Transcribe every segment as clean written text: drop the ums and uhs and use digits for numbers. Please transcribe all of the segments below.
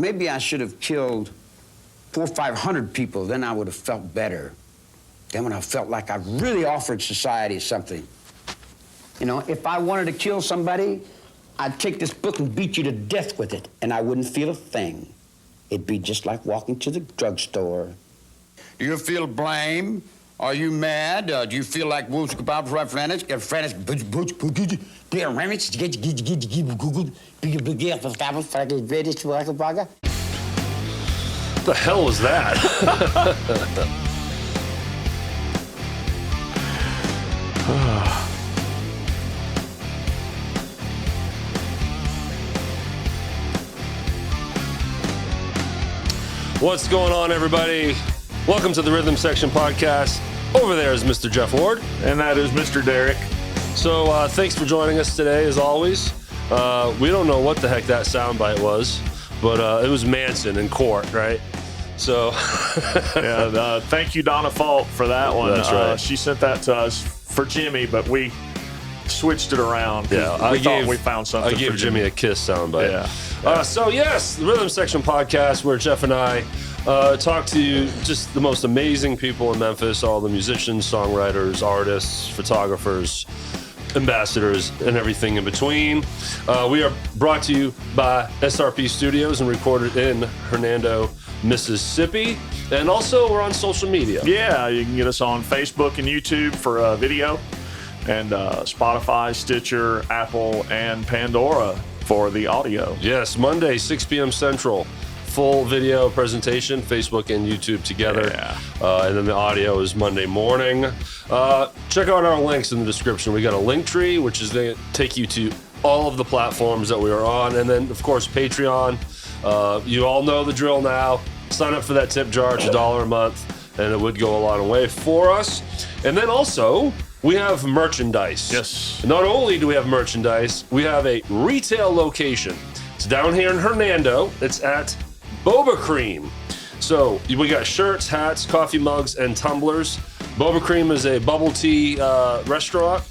maybe I should have killed 400 or 500 people. Then I would have felt better. Then when I felt like I really offered society something. You know, if I wanted to kill somebody, I'd take this book and beat you to death with it, and I wouldn't feel a thing. It'd be just like walking to the drugstore. Do you feel blame? Are you mad? Do you feel like what the hell was that? What's going on, everybody? Welcome to the Rhythm Section Podcast. Over there is Mr. Jeff Ward. And that is Mr. Derek. So thanks for joining us today, as always. We don't know what the heck that soundbite was, but it was Manson in court, right? So, yeah, thank you, Donna Fault, for that one. That's right. She sent that to us for Jimmy, but we switched it around. Yeah, we thought we found something. I gave Jimmy a kiss soundbite. Yeah. So yes, the Rhythm Section Podcast, where Jeff and I talk to just the most amazing people in Memphis, all the musicians, songwriters, artists, photographers, ambassadors, and everything in between. We are brought to you by SRP Studios and recorded in Hernando, Mississippi. And also, we're on social media. Yeah, you can get us on Facebook and YouTube for video, and Spotify, Stitcher, Apple, and Pandora for the audio. Yes, Monday, 6 p.m. Central. Full video presentation, Facebook and YouTube together. Yeah. And then the audio is Monday morning. Check out our links in the description. We got a link tree, which is going to take you to all of the platforms that we are on. And then, of course, Patreon. You all know the drill now. Sign up for that tip jar. It's $1 a month, and it would go a long way for us. And then also, we have merchandise. Yes. Not only do we have merchandise, we have a retail location. It's down here in Hernando. It's at Boba Cream. So we got shirts, hats, coffee mugs, and tumblers. Boba Cream is a bubble tea restaurant,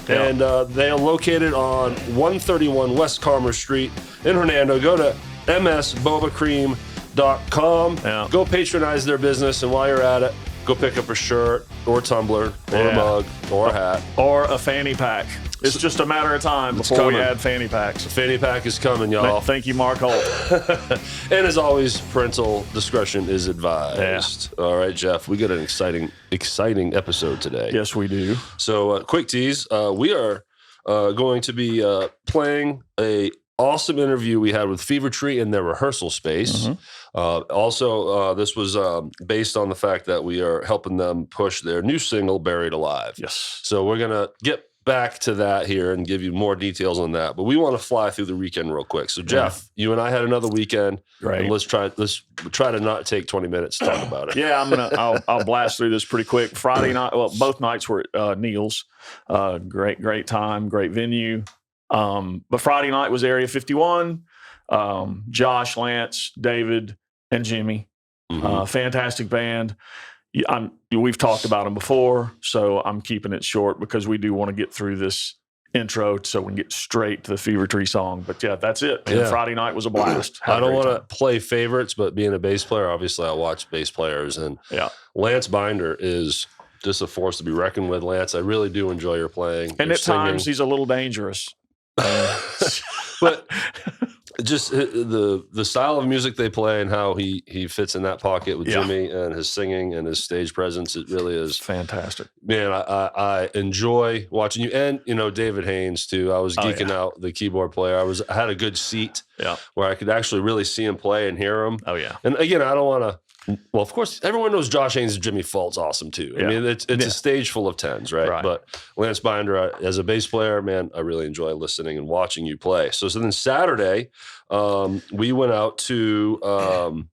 and they are located on 131 West Commerce Street in Hernando. Go to msbobacream.com. Yeah. Go patronize their business, and while you're at it, go pick up a shirt or a tumbler or a mug or a hat. Or a fanny pack. It's just a matter of time before we add fanny packs. The fanny pack is coming, y'all. Thank you, Mark Holt. And as always, parental discretion is advised. Yeah. All right, Jeff, we got an exciting episode today. Yes, we do. So, quick tease, we are going to be playing a awesome interview we had with Fevertree in their rehearsal space. Also, this was based on the fact that we are helping them push their new single, Buried Alive. Yes. So we're going to get back to that here and give you more details on that. But we want to fly through the weekend real quick. So, Jeff, you and I had another weekend. Right. And let's try to not take 20 minutes to talk about it. Yeah, I'll blast through this pretty quick. Friday night, well, both nights were at Neil's. Great time, great venue. But Friday night was Area 51. Josh, Lance, David, and Jimmy. Fantastic band. We've talked about them before, so I'm keeping it short because we do want to get through this intro so we can get straight to the Fevertree song. But yeah, that's it. And Friday night was a blast. I don't want to play favorites, but being a bass player, obviously I watch bass players, and Lance Binder is just a force to be reckoned with. Lance, I really do enjoy your playing. And at times he's a little dangerous. But just the style of music they play and how he fits in that pocket with Jimmy and his singing and his stage presence, it really is fantastic. Man, I enjoy watching you, and David Haynes too. I was geeking out, the keyboard player. I had a good seat where I could actually really see him play and hear him. Oh yeah. And again, I don't want to. Well, of course, everyone knows Josh Haynes and Jimmy Fault's awesome too. I mean, it's a stage full of tens, right? But Lance Binder, as a bass player, man, I really enjoy listening and watching you play. So then Saturday, we went out to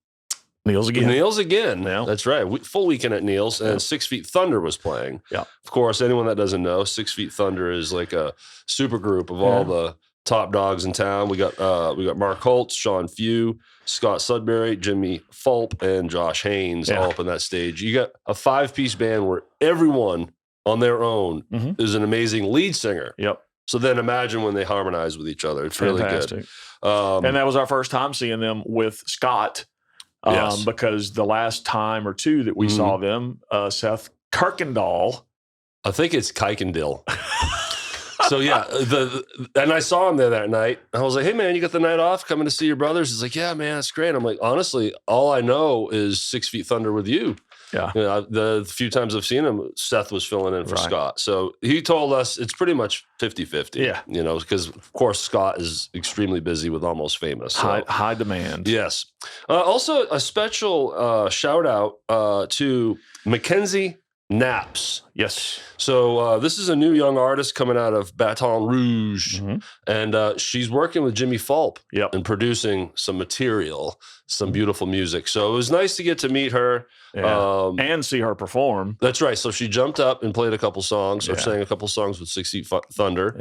Neil's again. Yeah. That's right. Full weekend at Neil's, and 6 Feet Thunder was playing. Yeah. Of course, anyone that doesn't know, 6 Feet Thunder is like a super group of all the top dogs in town. We got Mark Holtz, Sean Few, Scott Sudbury, Jimmy Fulp, and Josh Haynes all up on that stage. You got a 5-piece band where everyone on their own is an amazing lead singer. Yep. So then imagine when they harmonize with each other. It's really Fantastic. good. And that was our first time seeing them with Scott, Yes. because the last time or two that we saw them, Seth Kirkendall. I think it's Kuykendall. So yeah, and I saw him there that night. I was like, "Hey man, you got the night off coming to see your brothers?" He's like, "Yeah, man, that's great." I'm like, honestly, all I know is 6 Feet Thunder with you. Yeah. You know, the few times I've seen him, Seth was filling in for Right. Scott. So he told us it's pretty much 50-50. Yeah. You know, because of course Scott is extremely busy with Almost Famous. So. High demand. Yes. Also, a special shout out to Mackenzie Naps. Yes. So this is a new young artist coming out of Baton Rouge, Mhm. and she's working with Jimmy Fulp Yep. and producing some material, some beautiful music. So it was nice to get to meet her. Yeah. And see her perform. That's right. So she jumped up and played a couple songs, or Yeah. sang a couple songs with 6 Feet Thunder.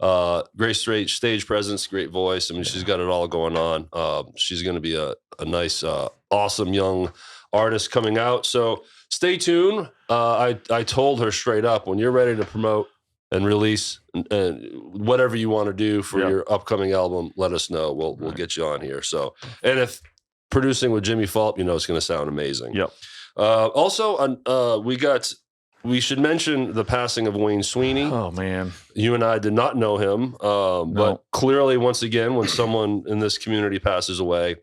Yeah. Great stage presence, great voice. I mean, she's got it all going on. She's going to be a nice, awesome young artist coming out. So stay tuned. I told her straight up, when you're ready to promote and release whatever you want to do for your upcoming album, let us know. We'll get you on here. So, and if producing with Jimmy Fulp, you know it's going to sound amazing. Yep. Also, we should mention the passing of Wayne Sweeney. Oh man. You and I did not know him, but clearly, once again, when someone in this community passes away,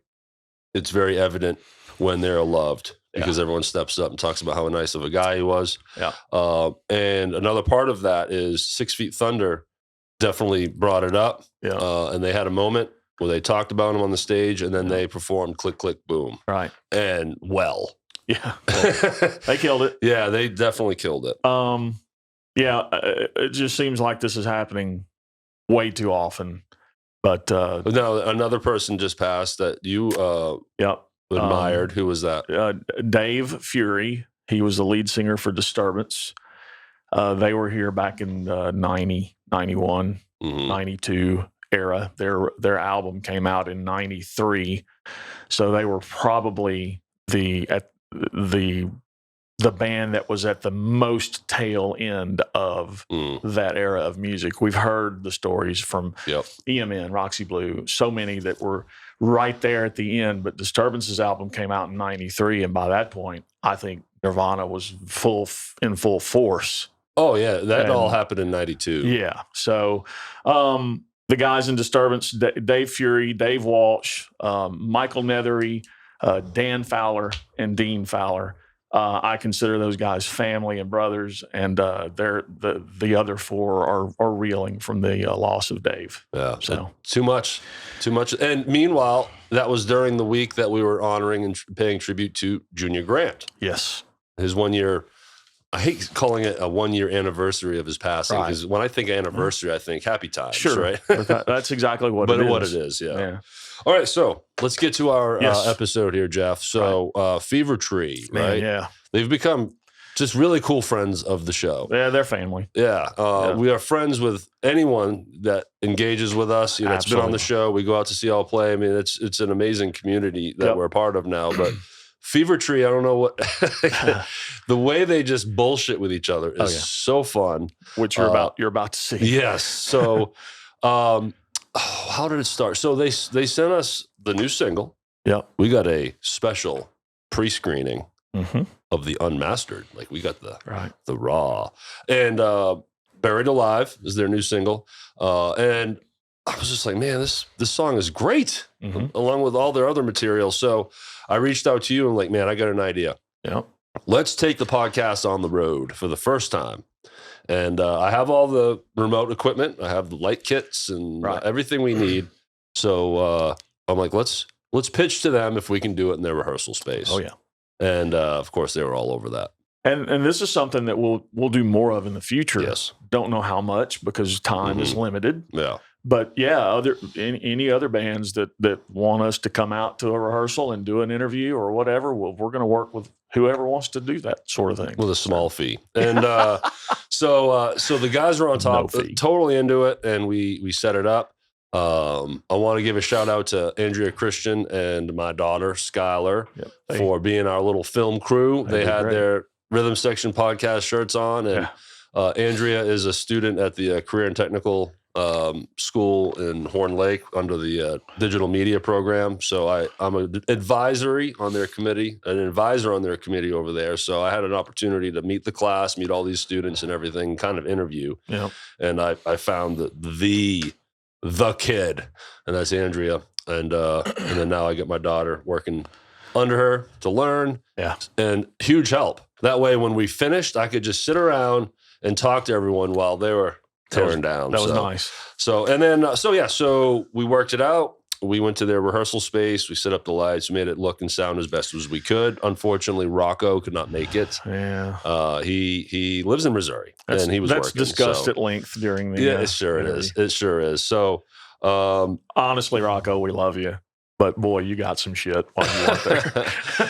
it's very evident when they're loved, because everyone steps up and talks about how nice of a guy he was. Yeah. And another part of that is 6 Feet Thunder definitely brought it up. Yeah. And they had a moment where they talked about him on the stage, and then they performed Click, Click, Boom. Right. And well. Yeah. They killed it. Yeah, they definitely killed it. Yeah, it just seems like this is happening way too often. But no, another person just passed that you admired. Who was that? Dave Fury. He was the lead singer for Disturbance. They were here back in 90, 91, 92 era. Their album came out in 93. So they were probably the band that was at the most tail end of that era of music. We've heard the stories from EMN, Roxy Blue, so many that were right there at the end, but Disturbance's album came out in 93, and by that point, I think Nirvana was in full force. Oh, yeah, that all happened in 92. Yeah, so the guys in Disturbance, Dave Fury, Dave Walsh, Michael Nethery, Dan Fowler, and Dean Fowler. I consider those guys family and brothers, and they're the other four are reeling from the loss of Dave. Yeah, so too much. And meanwhile, that was during the week that we were honoring and paying tribute to Junior Grant. Yes, his 1 year. I hate calling it a 1 year anniversary of his passing, because when I think anniversary, I think happy times. Sure, right? That's exactly what it is. What it is, yeah. All right, so let's get to our episode here, Jeff. So, Fevertree, right? Yeah, they've become just really cool friends of the show. Yeah, they're family. Yeah, we are friends with anyone that engages with us. You know, it's been on the show. We go out to see all play. I mean, it's an amazing community that we're a part of now. But Fevertree, I don't know what the way they just bullshit with each other is so fun. Which you're about to see. Yes. So, how did it start? So they sent us the new single. Yeah, we got a special pre-screening of the unmastered. Like, we got the raw, and Buried Alive is their new single. And I was just like, man, this song is great, along with all their other material. So I reached out to you and like, man, I got an idea. Yeah, let's take the podcast on the road for the first time. And I have all the remote equipment. I have the light kits and everything we need. So I'm like, let's pitch to them if we can do it in their rehearsal space. Oh yeah. And of course, they were all over that. And this is something that we'll do more of in the future. Yes. Don't know how much, because time is limited. Yeah. But yeah, any other bands that want us to come out to a rehearsal and do an interview or whatever, we're going to work with whoever wants to do that sort of thing with a small fee. And so the guys were on top, totally into it, and we set it up. I want to give a shout out to Andrea Christian and my daughter Skylar for being our little film crew. They had their Rhythm Section podcast shirts on, and Andrea is a student at the Career and Technical school in Horn Lake under the digital media program. So I'm an advisor on their committee over there. So I had an opportunity to meet the class, meet all these students and everything, kind of interview. Yeah. And I found the kid, and that's Andrea. And then now I get my daughter working under her to learn. Yeah. And huge help. That way, when we finished, I could just sit around and talk to everyone while they were tearing down. That was nice. So, and then, so we worked it out. We went to their rehearsal space. We set up the lights, made it look and sound as best as we could. Unfortunately, Rocco could not make it. Yeah. He lives in Missouri, and he was working. That's discussed at length during the it sure is. It sure is. So, honestly, Rocco, we love you. But boy, you got some shit while you weren't there.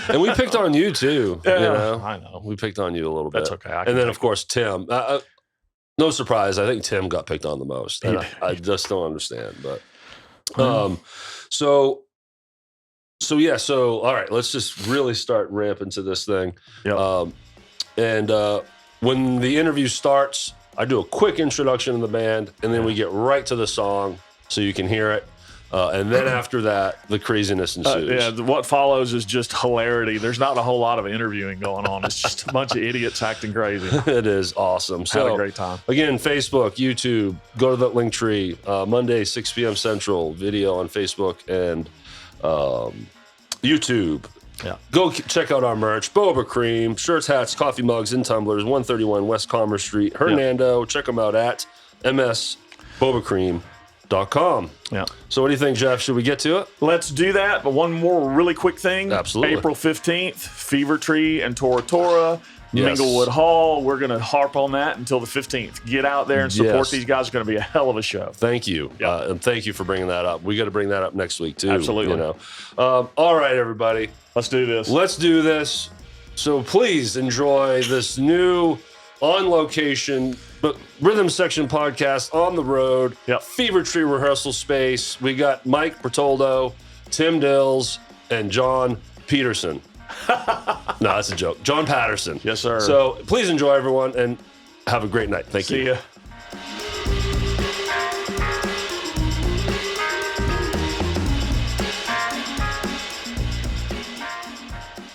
And we picked on you too. Yeah, you know? I know. We picked on you a little bit. That's okay. And then, of course, Tim. No surprise. I think Tim got picked on the most. I just don't understand. But so all right. Let's just really start ramping to this thing. Yep. When the interview starts, I do a quick introduction of the band, and then we get right to the song so you can hear it. And then after that, the craziness ensues. What follows is just hilarity. There's not a whole lot of interviewing going on. It's just a bunch of idiots acting crazy. It is awesome. Had a great time. Again, Facebook, YouTube, go to the link tree. Monday, 6 p.m. Central, video on Facebook and YouTube. Yeah. Go check out our merch. Boba Cream, shirts, hats, coffee mugs, and tumblers, 131 West Commerce Street, Hernando. Check them out at msbobacream.com. Yeah. So what do you think, Jeff? Should we get to it? Let's do that. But one more really quick thing. Absolutely. April 15th, Fevertree and Tora. Yes. Minglewood Hall. We're going to harp on that until the 15th. Get out there and support these guys. It's going to be a hell of a show. Thank you. Yep. And thank you for bringing that up. We got to bring that up next week too. Absolutely. You know. All right, everybody. Let's do this. Let's do this. So please enjoy this new on location but Rhythm Section podcast on the road. Yep. Fevertree rehearsal space. We got Mike Bertoldo, Tim Dills, and John Peterson. No, that's a joke. John Patterson. Yes, sir. So please enjoy, everyone, and have a great night. Thank you. See ya.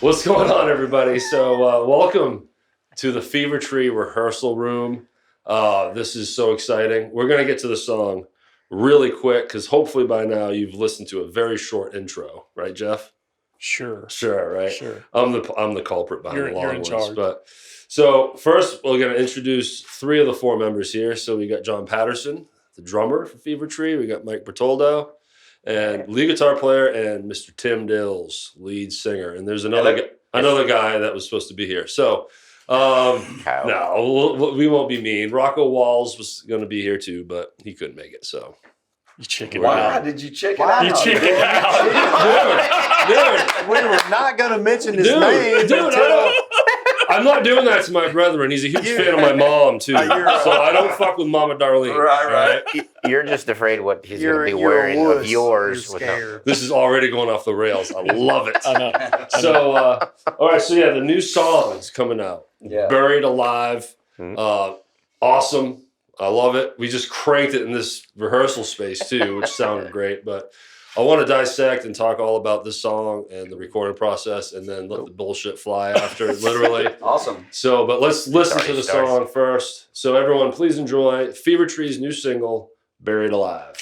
What's going on, everybody? So welcome to the Fevertree rehearsal room. This is so exciting. We're going to get to the song really quick because hopefully by now you've listened to a very short intro. Right, Jeff? Sure, right? Sure. I'm the culprit behind the long you're in ones. charge. But so first, we're going to introduce 3 of the 4 members here. So we got John Patterson, the drummer for Fevertree. We got Mike Bertoldo, and lead guitar player, and Mr. Tim Dills, lead singer. And there's another guy that was supposed to be here. So no, we won't be mean. Rocco Walls was going to be here too, but he couldn't make it. So. You chicken Why out. did you chicken out? You chicken out. Dude, we were not going to mention his name. I'm not doing that to my brethren. He's a huge fan of my mom, too. So I don't fuck with Mama Darlene. Right. You're just afraid what he's going to be wearing of yours. You're scared. This is already going off the rails. I love it. I know. So, all right. So, the new song is coming out. Yeah. Buried Alive. Awesome. I love it. We just cranked it in this rehearsal space, too, which sounded great. But I want to dissect and talk all about this song and the recording process and then let the bullshit fly after, literally. Awesome. So, but let's listen to the song first. So, everyone, please enjoy Fevertree's new single, Buried Alive.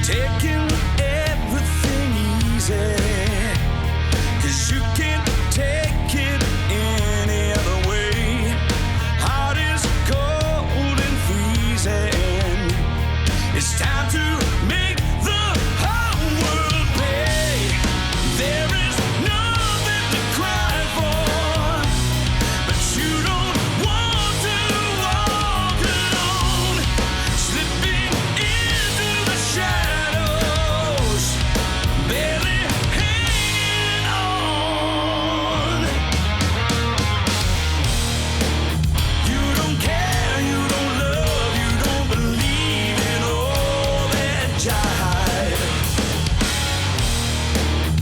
Taking everything easy, 'cause you can't take it any other jive.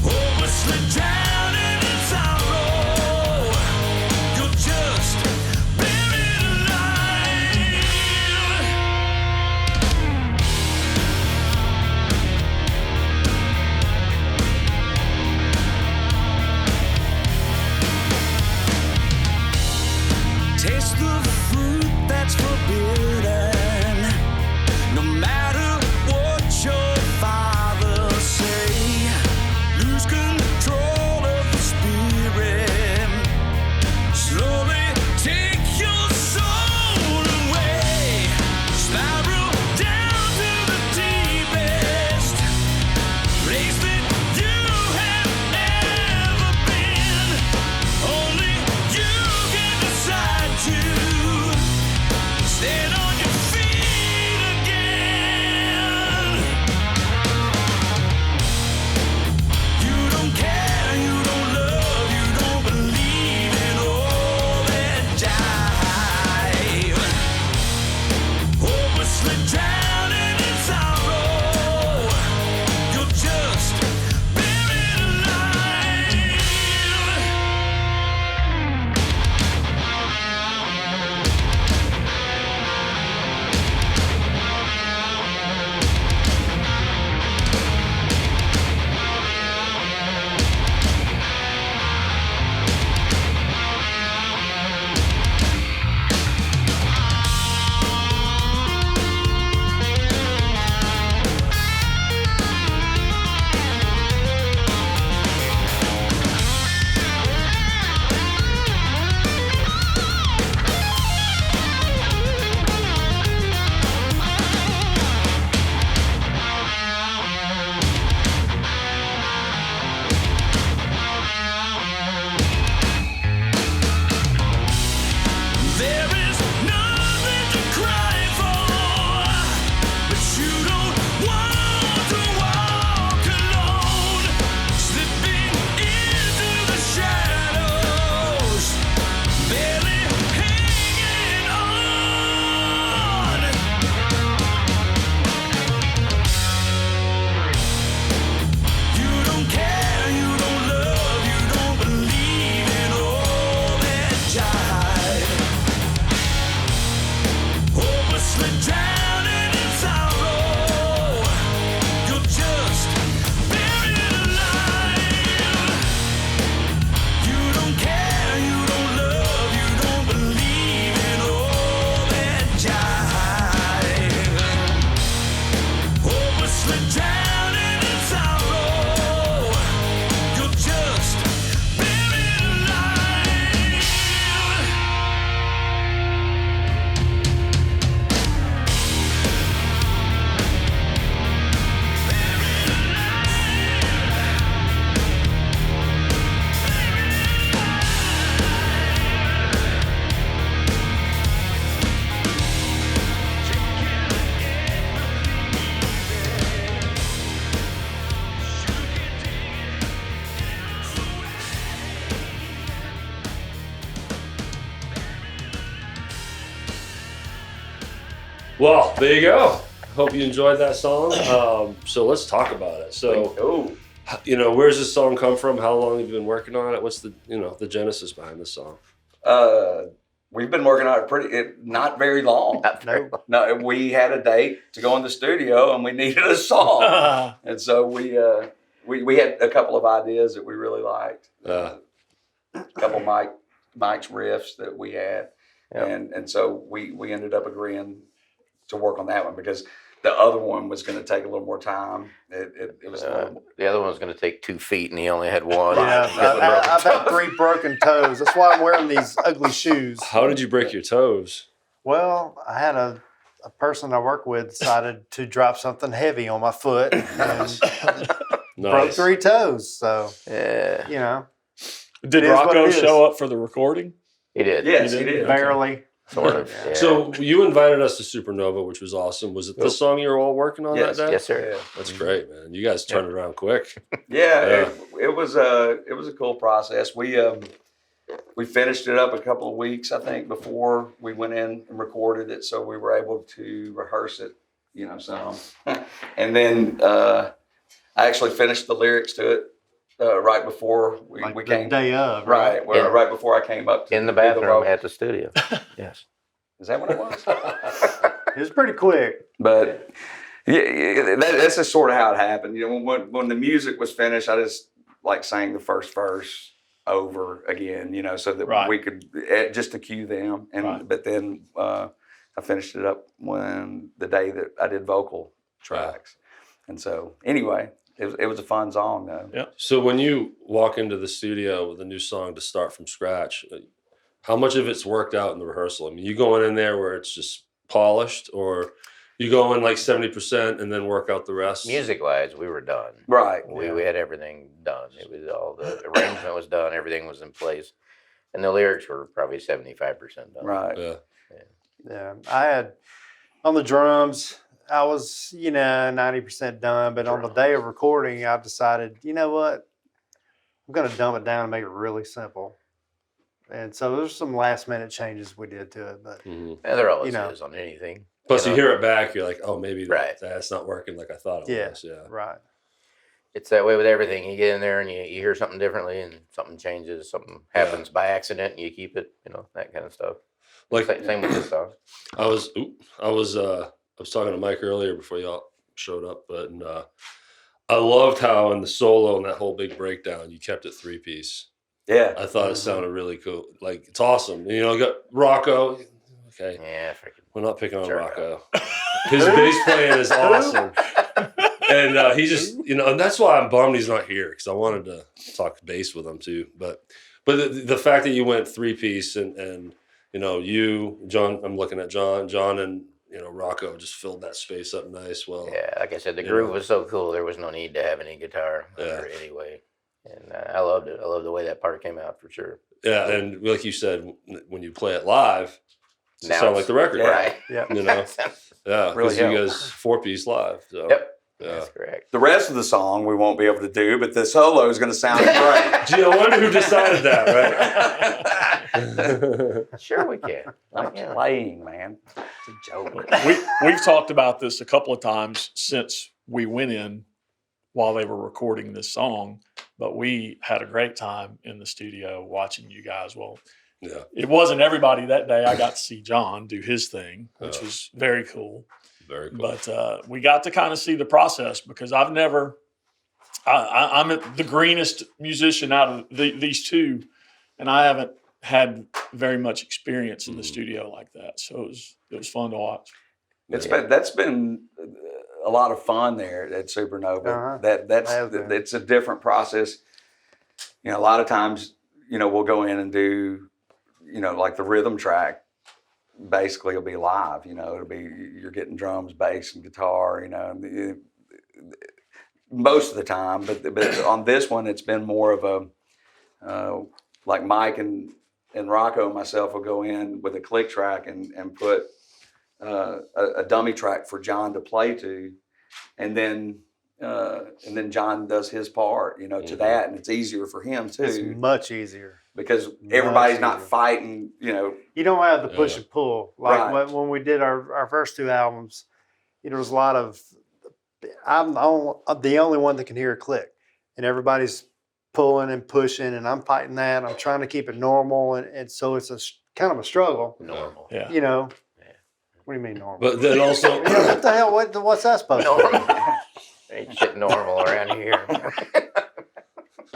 Hopelessly drowning in sorrow. You're just buried alive. Taste the fruit that's forbidden. No matter what your father say, lose control of the spirit. Slowly take your soul away. Spiral down to the deepest place that you have ever been. Only you can decide to stand on your feet again. You don't care, you don't love, you don't believe in all that jive. Hopelessly drowning in sorrow. You're just buried alive. There is nothing to cry for, but you don't want to walk alone, slipping into the shadows, barely hanging on. You don't care, you don't love, you don't believe in all that jive. Hopelessly drowning in sorrow. You're just buried alive. You don't care, you don't love, you don't believe in all that jive. Hopelessly drowning in sorrow. You're just buried alive. Well, there you go. Hope you enjoyed that song. So let's talk about it. So, where's this song come from? How long have you been working on it? What's the the genesis behind this song? We've been working on it not very long. No, we had a date to go in the studio and we needed a song, and so we had a couple of ideas that we really liked. A couple Mike's riffs that we had, and so we ended up agreeing to work on that one because the other one was going to take a little more time. It was the other one was going to take 2 feet, and he only had one. Yeah, I've had 3 broken toes. That's why I'm wearing these ugly shoes. How did you break your toes? Well, I had a person I work with decided to drop something heavy on my foot and broke 3 toes. So, Yeah. Did It is what Rocco it is. show up for the recording? He did. Yes, he did. barely. Sort of. Yeah. So you invited us to Supernova, which was awesome. Was it the song you were all working on Yes, that day? Yes, sir. Yeah. That's great, man. You guys turned it around quick. Yeah, it was a cool process. We finished it up a couple of weeks, I think, before we went in and recorded it, so we were able to rehearse it, some. And then I actually finished the lyrics to it right before we came. The day of, right? Right before I came up to In the do the bathroom role. at the studio. Yes. Is that what it was? It was pretty quick. But that's just sort of how it happened. When the music was finished, I just sang the first verse over again, so that we could just to cue them. And but then I finished it up the day that I did vocal tracks. And so anyway, it was a fun song though. Yeah. So when you walk into the studio with a new song to start from scratch, how much of it's worked out in the rehearsal? I mean, you going in there where it's just polished, or you go in 70% and then work out the rest? Music-wise, we were done. Right. We had everything done. It was all the arrangement was done. Everything was in place, and the lyrics were probably 75% done. Right. Yeah. I had on the drums. I was 90% done, but on the day of recording, I decided, you know what, I'm going to dumb it down and make it really simple. And so there's some last minute changes we did to it, but And there always is on anything. Plus, you hear it back, you're like, oh, maybe Right. that's not working like I thought it was. Yeah. Right. It's that way with everything. You get in there and you hear something differently, and something changes, something happens by accident, and you keep it, that kind of stuff. Same with this song. I was talking to Mike earlier before y'all showed up, but I loved how in the solo and that whole big breakdown, you kept it 3-piece. Yeah. I thought it sounded really cool. It's awesome. And, you got Rocco. Okay. Yeah, freaking. We're not picking on Sure. Rocco. His bass playing is awesome. And he just, and that's why I'm bummed he's not here, because I wanted to talk bass with him too. But the fact that you went 3-piece and you, John, I'm looking at John and, Rocco just filled that space up nice. Well, Yeah, like I said, the groove was so cool. There was no need to have any guitar anyway. And I loved it. I love the way that part came out for sure. Yeah, and like you said, when you play it live, it Now sounds it's- like the record. Right. Yeah. Yeah, Really because you helps. guys 4-piece live. So. Yep. Yeah. That's correct. The rest of the song we won't be able to do, but the solo is going to sound great. Gee, I wonder who decided that, right? Sure we can. I'm playing, man. It's a joke. We've talked about this a couple of times since we went in while they were recording this song, but we had a great time in the studio watching you guys. Well, Yeah. it wasn't everybody that day. I got to see John do his thing, which was very cool. Very cool. But we got to kind of see the process, because I'm the greenest musician out of these two, and I haven't had very much experience in the studio like that. So it was fun to watch. That's been a lot of fun there at Supernova. It's a different process. A lot of times, we'll go in and do, like the rhythm track. Basically, it'll be live. It'll be you're getting drums, bass, and guitar. Most of the time, but on this one, it's been more of a like Mike and Rocco and myself will go in with a click track and put a dummy track for John to play to, and then John does his part, to that, and it's easier for him too. It's much easier. Because everybody's not fighting, You don't have the push and pull. Like Right. when we did our first two albums, there was a lot of, I'm the only one that can hear a click. And everybody's pulling and pushing, and I'm fighting that. I'm trying to keep it normal. And so it's kind of a struggle. Normal. Yeah. What do you mean normal? But then also, What the hell? What's that supposed to be? Normal. Ain't shit normal around here.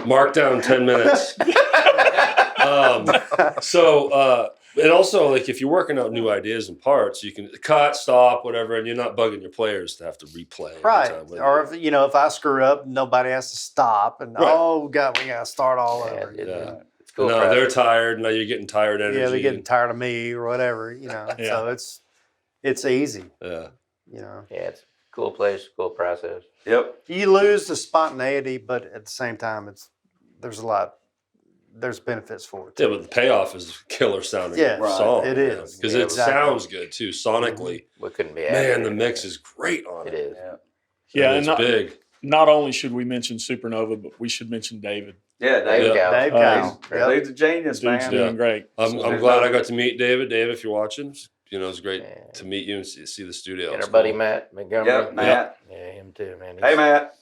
mark down 10 minutes. And also, like, if you're working out new ideas and parts, you can cut, stop, whatever, and you're not bugging your players to have to replay. every Right. time. Or if I screw up, nobody has to stop. And, Right. oh, God, we got to start all Yeah, over. Yeah. It's cool. No, practice. they're tired. Now you're getting tired energy. Yeah, they're getting tired of me or whatever, Yeah. So it's easy, Yeah. Yeah, it's a cool place, cool process. Yep. You lose the spontaneity, but at the same time, there's benefits for it. Yeah, but the payoff is a killer sounding Yeah, right. song. It is. Because Yeah, it exactly. sounds good too, sonically. We couldn't be Man, happier. the mix is great on it. It is. Yeah. Yeah, And and it's big. not only should we mention Supernova, but we should mention David. Yeah, David Yeah. Cow. Dave Uh, Cow. Yep. Dave's a genius, Dude's man. doing great. I'm glad I got to meet David. David, if you're watching, it's great to meet you and see the studio. And It's our buddy cool. Matt Montgomery. Yep, Matt. Yeah, him too, man. Hey, Matt.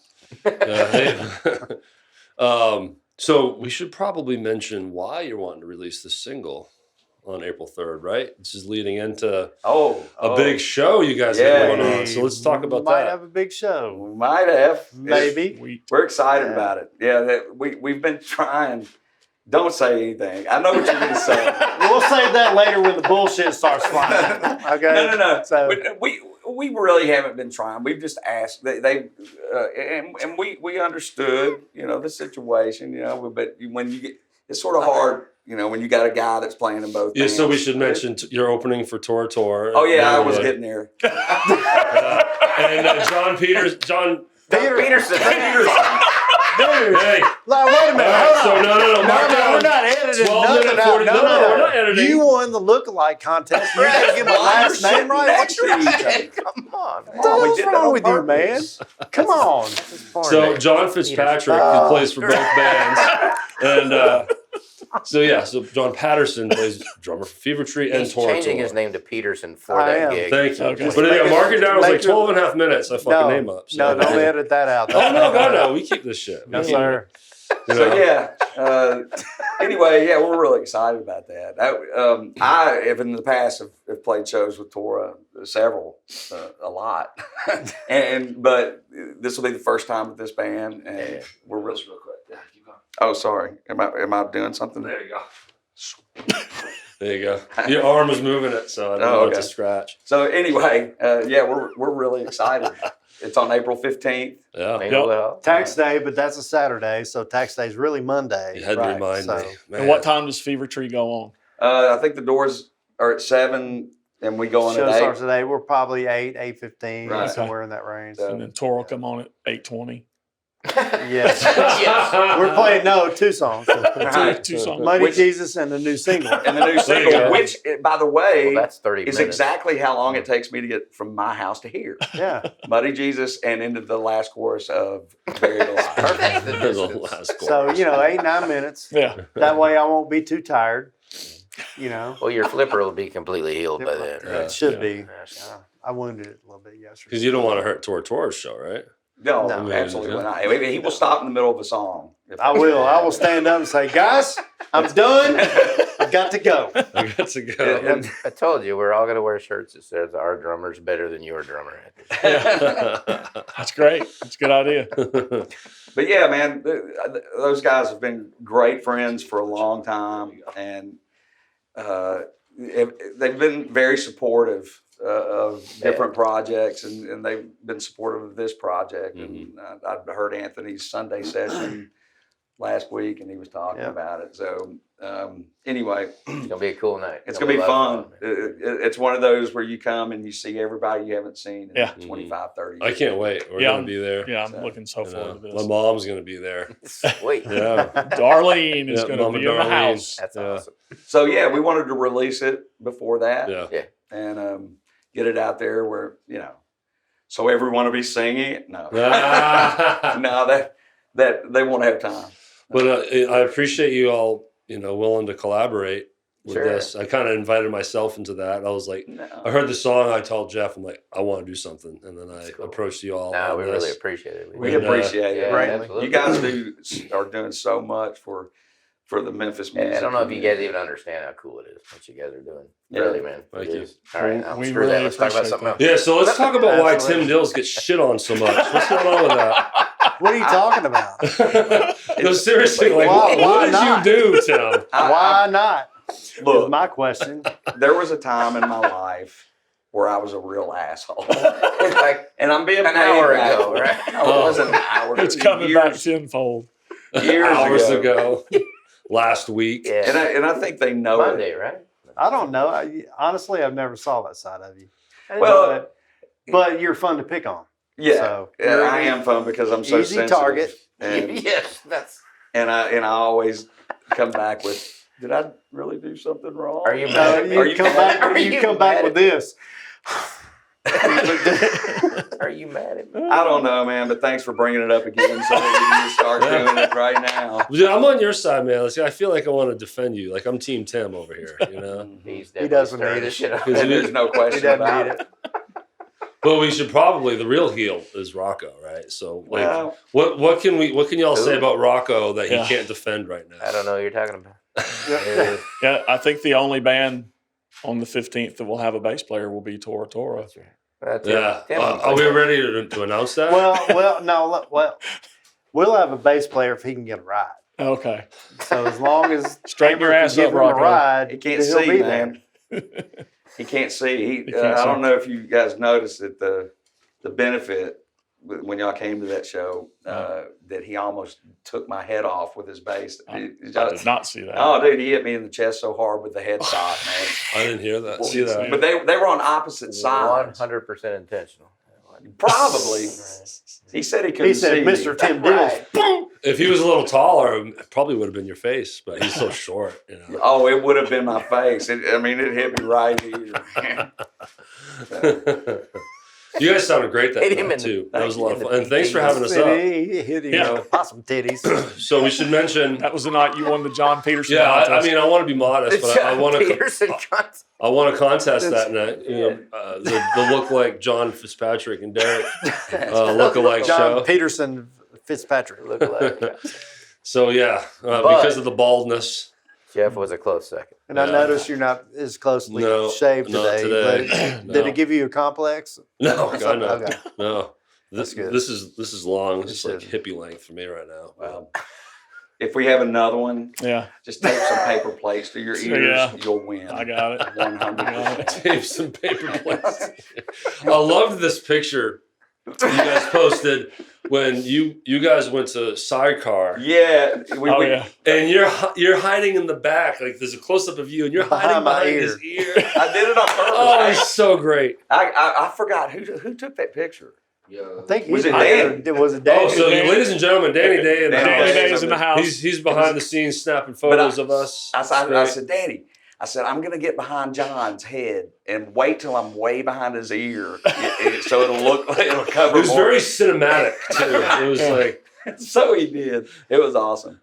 So we should probably mention why you're wanting to release this single on April 3rd, right? This is leading into a big show you guys have going on. So let's talk about Might that. have a big show. We might have. Maybe. We're excited about it. Yeah, we've been trying. Don't say anything. I know what you're going to say. We'll save that later when the bullshit starts flying. Okay? No. So, We really haven't been trying. We've just asked. And we understood, the situation, but when you get, it's sort of hard, when you got a guy that's playing in both. Yeah, bands. so we should mention you're opening for Tora. Oh yeah, I was getting there. And John Peterson. dude, Hey. like, wait a minute. All right, hold on. so no, mark down. We're not editing 12 nothing minute, out. 40 No, no, we're not editing. You won the lookalike contest. You got to get my last name right. What's your Come on, man. What's wrong with you, man? Come on. So John Fitzpatrick, who plays for both bands, and so John Patterson plays drummer for Fevertree and He's Tora. changing his name to Peterson for I that am. gig. Thank you. Okay. But anyway, mark it down. It was like Make your- 12 and a half minutes. I fucking name up. So. No, don't edit that out. Oh, no. We keep this shit. No, sir. So yeah. Anyway, yeah, we're really excited about that. I have in the past have played shows with Tora, several, a lot, but this will be the first time with this band, and we're really real quick. Yeah, keep going. Oh, sorry. Am I doing something? There you go. There you go. Your arm was moving it, so I didn't know what to scratch. So anyway, yeah, we're really excited. It's on April 15th. Yeah. Tax day, but that's a Saturday, so tax day is really Monday. You had to remind me. Man. And what time does Fevertree go on? I think the doors are at 7, and we go on Show at 8. starts today. We're probably 8:15, Right. somewhere in that range. So- And then Toro will come on at 8:20. Yes. Yes. We're playing two songs. Right. Two songs. Mighty Jesus and the new single. And the new There you single, go. which, by the way, Well, that's 30 is minutes. exactly how long it takes me to get from my house to here. Yeah. Muddy Jesus and into the last chorus of Buried Alive. Perfect. The The distance. last So, chorus. 8-9 minutes. Yeah. That way I won't be too tired. Well, your flipper will be completely healed by then. Yeah. It should be. Yes. I wounded it a little bit yesterday. Because you don't want to hurt Tora's show, right? No, No. absolutely not. He will stop in the middle of a song. I will. I will stand up and say, guys, I'm done. I've got to go. I got to go. And- I told you, we're all going to wear shirts that says our drummer's better than your drummer. That's great. That's a good idea. But yeah, man, those guys have been great friends for a long time, and they've been very supportive of different projects, and they've been supportive of this project. And I heard Anthony's Sunday session last week, and he was talking about it. So anyway, It's going to be a cool night. it's going to be fun. It's one of those where you come and you see everybody you haven't seen in 25, 30 years. I can't wait. We're Yeah, going to be there. Yeah, I'm So, looking so You forward know, to my this. mom's going to be there. Sweet. Yeah. Darlene is Yeah, going to Mama be in the Darlene. house. That's Yeah. awesome. So yeah, we wanted to release it before that. Yeah. And get it out there where, so everyone will be singing it? No. Ah. No, that they won't have time. But I appreciate you all, willing to collaborate with Sure. this. I kind of invited myself into that. I was like, No. I heard the song. I told Jeff, I'm like, I want to do something. And then I cool. approached you all. No, on we this. really appreciate it. We And, appreciate it. yeah, Right? absolutely. You guys are doing so much for the Memphis music. I don't know if you community. guys even understand how cool it is, what you guys are doing. Yeah. Really, man. Thank It you. is. All right, now We screw really that. Let's talk about appreciate something else. Yeah, so let's talk about why Absolutely. Tim Dills gets shit on so much. What's going on with that? What are you talking about? No, seriously, like, Why what not? did you do, Tim? Why not? Look, Is my question. there was a time in my life where I was a real asshole. Like And I'm being an paid hour back. ago, right? No, it wasn't an hour. It's It was coming years, back tenfold. years Hours ago, last week. Yeah. And I think they know Monday, it. right? I don't know. Honestly, I've never saw that side of you. Well, But you're fun to pick on. yeah, So, yeah, I am fun because I'm so Easy sensitive. target. And, yes, that's. and I always come back with, did I really do something wrong? Are you No, mad? you Are you come mad? back. Are You you come back mad? with this. Are you mad at me? I don't know, man, but thanks for bringing it up again so that we can just start doing it right now. Dude, I'm on your side, man. See, I feel like I want to defend you. Like I'm Team Tim over here, you know? He doesn't need it. And there's no question about it. But we should probably, the real heel is Rocco, right? So, like, Well, what can y'all say about Rocco that he can't defend right now? I don't know what you're talking about. Yeah, I think the only band on the 15th that will have a bass player will be Tora Tora. That's right. Yeah. Are we ready to announce that? Well, we'll have a bass player if he can get a ride. Okay. So as long as Straighten your Amber can ass give up, him a Rocco. ride, he can't he'll see, be man. there. He can't see. He can't I see. don't know if you guys noticed that the benefit when y'all came to that show that he almost took my head off with his bass. I did not see that. Oh, dude, he hit me in the chest so hard with the headshot, man. I didn't hear that. See that? But they were on opposite sides. 100% intentional. Probably. He said he couldn't He said, see Mr. me. Tim Dills. If he was a little taller, it probably would have been your face, but he's so short, you know. Oh, it would have been my face. It hit me right here. You guys sounded great that Hit him night, in the- too. That was a lot of fun. And thanks for having us up. He hit him, Yeah. possum titties. So we should mention, That was the night you won the John Peterson yeah, I contest. mean, I want to be modest, but I want to Peterson contest. I want to contest that night. You know, the look like John Fitzpatrick and Derek look-alike John show. Peterson Fitzpatrick. Look like So yeah, because of the baldness. Jeff was a close second. And I noticed you're not as closely No, shaved not today. today. But did No. it give you a complex? No, God, no, Okay. no. That's good. This is long. This is like It is. hippie length for me right now. Well, if we have another one, Yeah, just tape some paper plates to your ears. Yeah. You'll win. I got it. 100%. Tape some paper plates. I loved this picture you guys posted when you guys went to Sidecar. Yeah. Oh, yeah. And you're hiding in the back, like there's a close up of you, and you're hiding Behind my behind ear. his ear. I did it on purpose. Oh, it's so great. I forgot who took that picture. I think Was you it did. Dan? Was it Dan? Oh, so ladies and gentlemen, Danny Day in the Danny house. Danny Day's in the house. He's behind the scenes snapping photos of us. I It's said, great. Daddy, I'm going to get behind John's head and wait till I'm way behind his ear so it'll look like it'll cover It was more. very cinematic too. It was like So he did. It was awesome.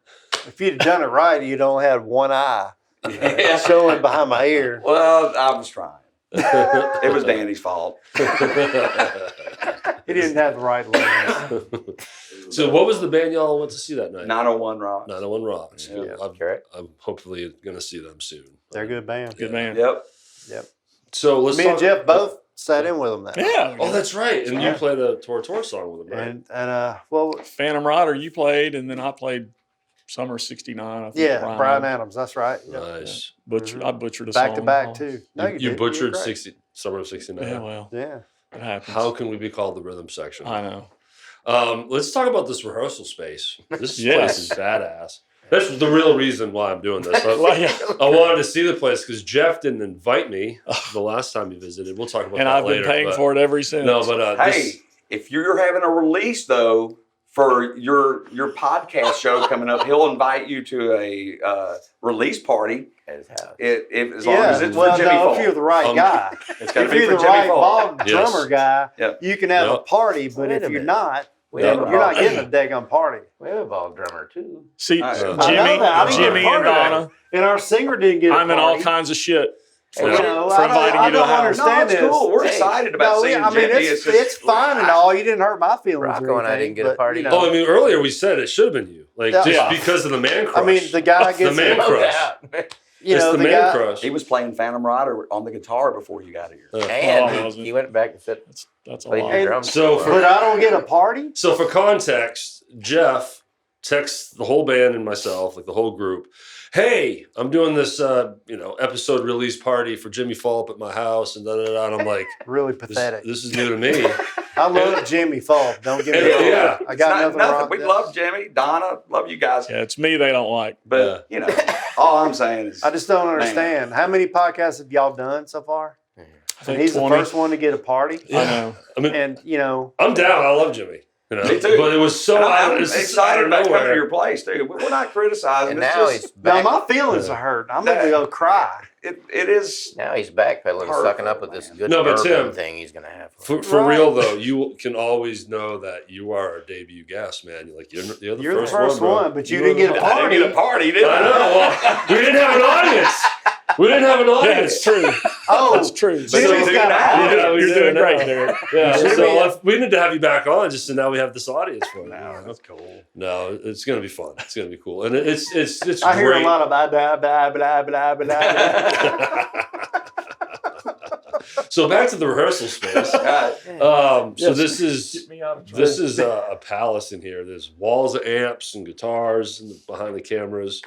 If you'd have done it right, you'd only had one eye Yeah. showing behind my ear. Well, I was trying. It was Danny's fault. He didn't have the right lens. So what was the band y'all went to see that night? 901 Rock. 901 Rocks. Yeah. I'm hopefully going to see them soon. They're a good band. Good man. Yep. So let's Me talk. and Jeff both sat in with them that night. Yeah. Oh, that's right. And you Yeah. played a Tora Tora song with them, right? And well, Phantom Rider, you played, and then I played Summer '69. I think. yeah, Brian Adams. That's right. Yep. Nice. I butchered a Back song. to back too. No, You did. butchered did great. Summer of '69. Yeah, well, Yeah. it happens. How can we be called the rhythm section? I know. Let's talk about this rehearsal space. This Yes. place is badass. That's the real reason why I'm doing this. Well, yeah. I wanted to see the place because Jeff didn't invite me the last time he visited. We'll talk about And that I've later. been paying but- for it ever since. No, but Hey, this, if you're having a release though for your podcast show coming up, he'll invite you to a release party. At his house. As long as it's well, for Jimmy no, Falk. if you're the right guy. It's got to If be you're for the Jimmy right Falk. ball Yes. drummer guy, Yep. you can have a Yep. party. But Wait if a you're minute. not, We then have a you're not ball- getting a daggone party. We have a ball drummer too. See, I know Jimmy, that. I didn't Jimmy get a and part of that. Donna, And our singer didn't get a I'm in party. all kinds of shit for, Yeah. You know, for I don't- inviting I you to the don't house. understand. No, it's this. cool. We're Hey, excited about No, seeing I mean, Jimmy. it's fine and all. You didn't hurt my feelings. Rocco or and I anything, didn't get a but, party. you know, oh, I mean, earlier we said it should have been you. Like, Yeah. just Yeah. because of the man crush. I mean, the guy gets the man No crush. doubt. You It's know, the the man guy. crush. He was playing Phantom Rider on the guitar before you got here. Uh, And Oh, wasn't he went back and said, That's a played lot. your And- drums. So for But I don't get a party. So for context, Jeff texts the whole band and myself, like the whole group. Hey, I'm doing this, episode release party for Jimmy Falk at my house, and da da da. And I'm like, Really this, pathetic. this is new to me. I love Jimmy Falk. Don't get me Yeah, wrong. yeah. I got It's not- nothing wrong. We love Jimmy, Donna, love you guys. Yeah, it's me they don't like. But, all I'm saying is, I just don't understand. How many podcasts have y'all done so far? I And think he's 20. the first one to get a party. I know. I mean, And, you know, I'm down. I love Jimmy. Me too. But it was so and out I'm it's just excited out of about coming to nowhere. your place, too. We're not criticizing. And It's now just, he's now back. my feelings are hurt. I'm going to go cry. it is. Now he's backpedaling, sucking up with this good No, but bourbon Tim, thing he's gonna have. For real though, you can always know that you are our debut guest, man. You're the first one, but you were didn't get the- a party. I didn't get a party, did I know. Well, we didn't have an audience. We didn't have an Yeah, audience. it's true. Oh, It's true. But you do now. Yeah, we You're do doing now. great, Derek. Yeah, Jimmy- so we need to have you back on just so now we have this audience for you. No, that's cool. No, it's gonna be fun. It's gonna be cool, and it's I great. hear a lot of blah, blah, blah, blah, blah, blah. So back to the rehearsal space. So this is Get me out of trouble. this is a palace in here. There's walls of amps and guitars behind the cameras.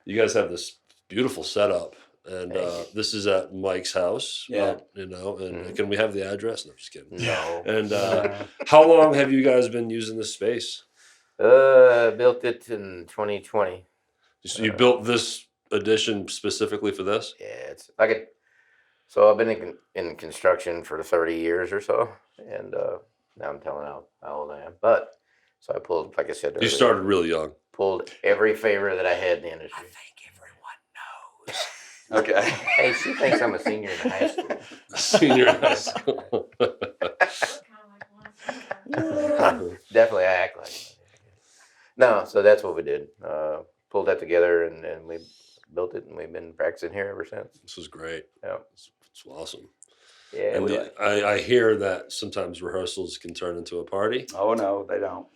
You guys have this beautiful setup, and this is at Mike's house. Yeah. And can we have the address? No, I'm just kidding. No. And how long have you guys been using this space? Built it in 2020. So you built this addition specifically for this? Yeah, it's like it. So I've been in construction for 30 years or so, and now I'm telling how old I am. But so I pulled, like I said, You earlier, started really young. pulled every favor that I had in the industry. Okay. Hey, she thinks I'm a senior in high school. Senior in high school. Definitely, I act like it. No, so that's what we did. Pulled that together, and we built it, and we've been practicing here ever since. This is great. Yeah, It's awesome. yeah. And We I hear that sometimes rehearsals can turn into a party. Oh no, they don't.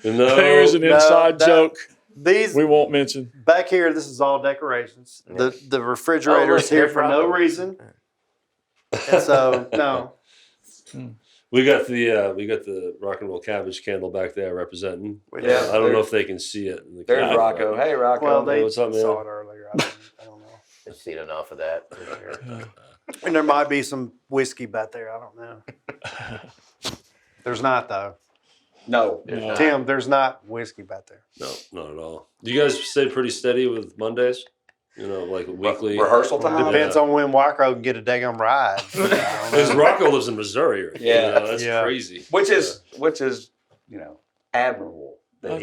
No, There's an inside that- joke These we won't mention. back here, this is all decorations. The refrigerator's Oh, here look, for no Rocco. reason. And so no. we got the rock and roll cabbage candle back there representing. Yeah, I don't know if they can see it. In the There's camera. Rocco. Hey, Rocco. Well, they what's up, man? saw it earlier. I don't know. I've seen enough of that. for sure. And there might be some whiskey back there. I don't know. There's not though. No. No. Tim, there's not whiskey back there. No, not at all. Do you guys stay pretty steady with Mondays? Like weekly Rehearsal time? Depends on when Wacro can get a daggum ride. I don't Because know. Rocco lives in Missouri. Yeah. That's Yeah. crazy. Which is admirable that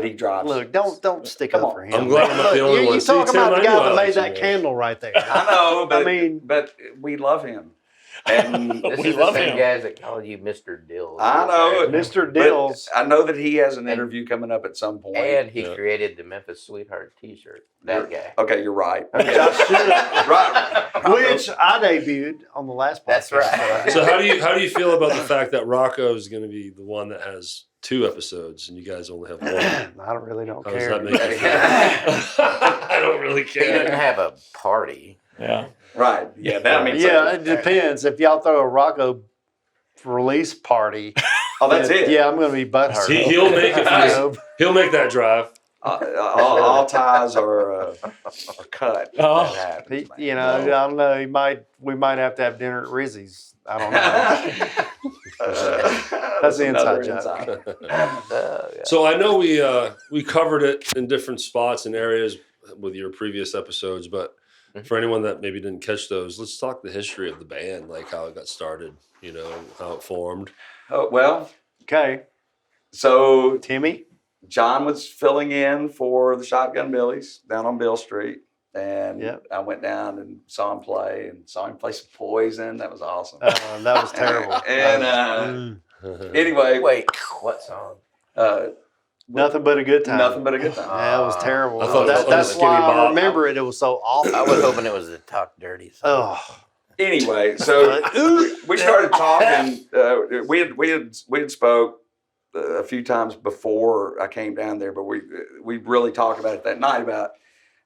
he drives. Look, don't stick Come up on. for him. I'm glad I'm not the Look, only you, one. You See, talking Tim, about I the knew guy I that liked made that you. candle right there. I know, but I mean- but we love him. And This We is the love same him. guys that call you Mr. Dills. I know. Mr. but Dills. I know that he has an interview coming up at some point. And he Yeah. created the Memphis Sweetheart T-shirt. That guy. Okay, you're right. I should have. Right. Which I debuted on the last podcast. That's right. So how do you feel about the fact that Rocco is going to be the one that has 2 episodes and you guys only have 1? I really don't How does care. that make you feel? I don't really He didn't care. have a party. Yeah. Right. Yeah, that means Yeah, it depends. If y'all throw a Rocco release party, Oh, that's then, it. yeah, I'm going to be butthurt. He'll make it. You know? He'll make that drive. All ties are cut. Oh. That happens, man. I don't know. We might have to have dinner at Rizzy's. I don't know. That's the another inside joke. Yeah. So I know we covered it in different spots and areas with your previous episodes, but for anyone that maybe didn't catch those, let's talk the history of the band, like how it got started, how it formed. Oh, well, Okay, so Timmy. John was filling in for the Shotgun Billies down on Bill Street. And Yep. I went down and saw him play some Poison. That was awesome. That was terrible. And anyway, Wait, what song? Nothing but a good time. nothing but a good time. Yeah, it was terrible. I thought it was That's Skinny why I Bob. remember it. It was so awful. I was hoping it was the Talk Dirty song. Oh, Anyway, so we started talking. We had spoke a few times before I came down there, but we really talked about it that night about,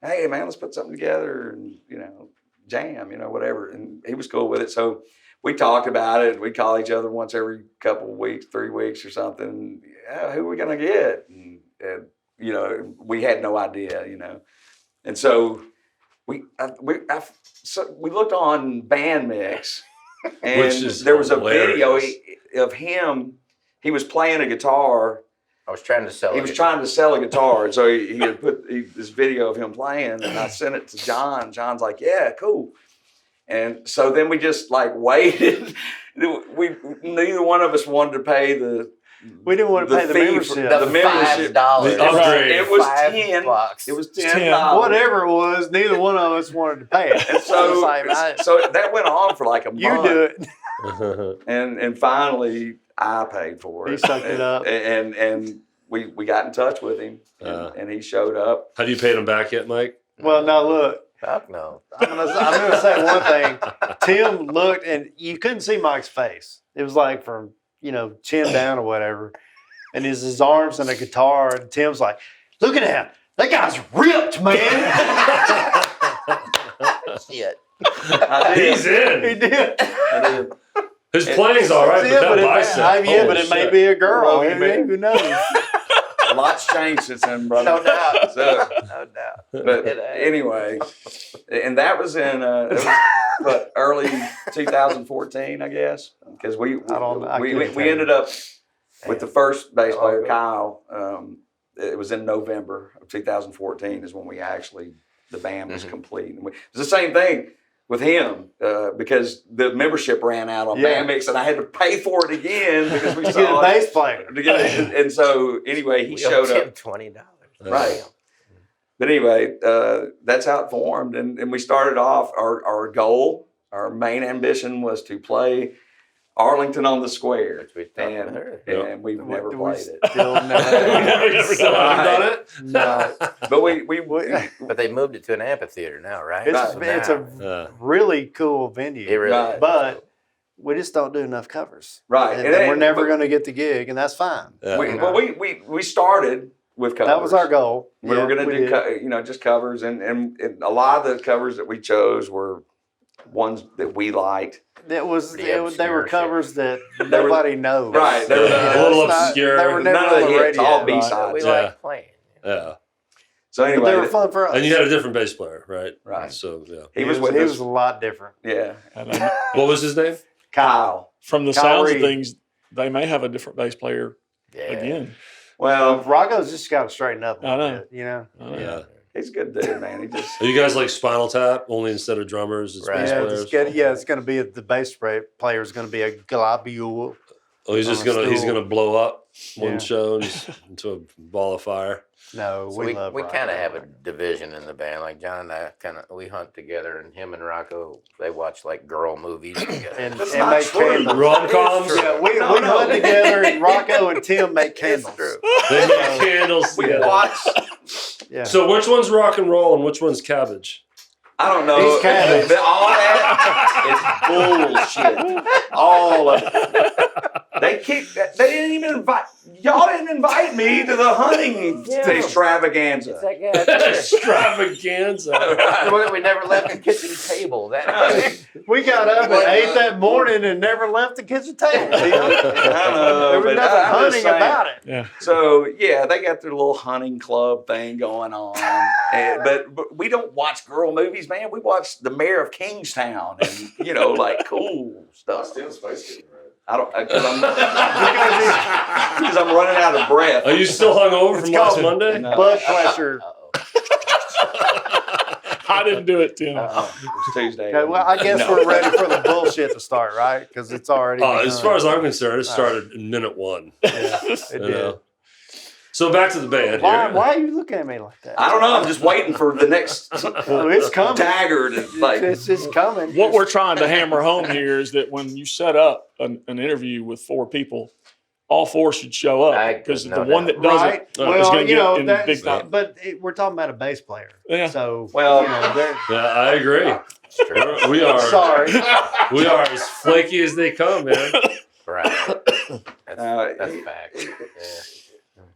hey man, let's put something together and jam, whatever. And he was cool with it, so we talked about it. We call each other once every couple of weeks, 3 weeks or something. Yeah, who are we gonna get? And we had no idea, and so. We looked on Band Mix, and Which is there was a video hilarious. of him. He was playing a guitar. I was trying to sell it. He was trying to sell a guitar, and so he had put this video of him playing, and I sent it to John. John's like, "Yeah, cool." And so then we just waited. We neither one of us wanted to pay We didn't want to pay the fee membership. for the membership. $5. The upgrade. It was $5. It was $10. $10. Whatever it was, neither one of us wanted to pay it. And so, It's like, so that went on for like a month. You do it. And finally, I paid for it. He sucked it up. And we got in touch with him, and he showed up. Have you paid him back yet, Mike? Well, now look, Fuck no. I'm gonna say one thing. Tim looked, and you couldn't see Mike's face. It was like from chin down or whatever, and his arms and a guitar. And Tim's like, "Look at him. That guy's ripped, man." Shit. He's in. He did. I did. His playing's all right, but that bicep. But it may be a girl. Well, Who knows? A lot's changed since then, brother. No doubt. So, No doubt. but anyway, and that was in early 2014, I guess, because we ended up with the first bass player, Kyle. It was in November of 2014 is when the band was complete. And it was the same thing with him because the membership ran out on Bandmix, and I had to pay for it again because we saw a bass player. And so anyway, he showed up. $20. Right. But anyway, that's how it formed. And we started off, our goal, our main ambition was to play Arlington on the Square. And we've never played it. Still never done it? No. But But they moved it to an amphitheater now, right? It's a really cool venue. It really Right. is. But we just don't do enough covers. Right. And we're never going to get the gig, and that's fine. we started with covers. That was our goal. We were going to do just covers, and a lot of the covers that we chose were ones that we liked. They were obscure covers that nobody knows. Right. They were a little obscure. They were never None of on the the hits, radio. all B-sides. We Yeah. like playing. Yeah. So But anyway, they were fun for us. And you had a different bass player, right? Right. So, yeah. he was with he us. was a lot different. Yeah. And What was his name? Kyle. from the Kyle sounds Reed. of things, they may have a different bass player Yeah. again. Well, Rocco's just got to straighten up a I little know. bit, you know? Yeah. he's a good dude, man. He just Are you guys like Spinal Tap, only instead of drummers, it's Right. bass Yeah, players? it's going to be the bass player is going to be a globule. Oh, he's just on a gonna stool. blow up one Yeah. show and just into a ball of fire. No, So we we love kind Rocco. of have a division in the band. Like John and I we hunt together, and him and Rocco, they watch like girl movies together. And That's make not true. candles. Rom-coms. Yeah, we No, no. hunt together, and Rocco and Tim make candles. They make candles. we together. watch. Yeah. So which one's rock and roll and which one's cabbage? I don't know. He's cabbage. But all that is bullshit. All of it. They didn't even invite. Y'all didn't invite me to the hunting extravaganza. It's that guy. Extravaganza. We never left the kitchen table. That We got up at 8 that morning and never left the kitchen table. I know, There was but nothing I'm just hunting saying. about it. Yeah. So yeah, they got their little hunting club thing going on, but we don't watch girl movies, man. We watch The Mayor of Kingstown and like cool stuff. I don't because I'm running out of breath. Are you still hungover from last called- Monday? No. Blood pressure. I didn't do it, Tim. It was Tuesday. Okay, well, I guess we're ready for the bullshit to start, right? Because it's already. As begun. far as I'm concerned, it started in minute one. Yeah, it You did. know? So back to the band Why here. are you looking at me like that? I don't know. I'm just waiting for the next Well, it's coming. dagger to like. It's just coming. What we're trying to hammer home here is that when you set up an interview with 4 people, all 4 should show up because no the one doubt. that doesn't Right. is Well, going to get in that's big time. but we're talking about a bass player. Yeah. So Well, they're Yeah, I agree. We are. sorry. We are as flaky as they come, man. right. That's fact. Yeah.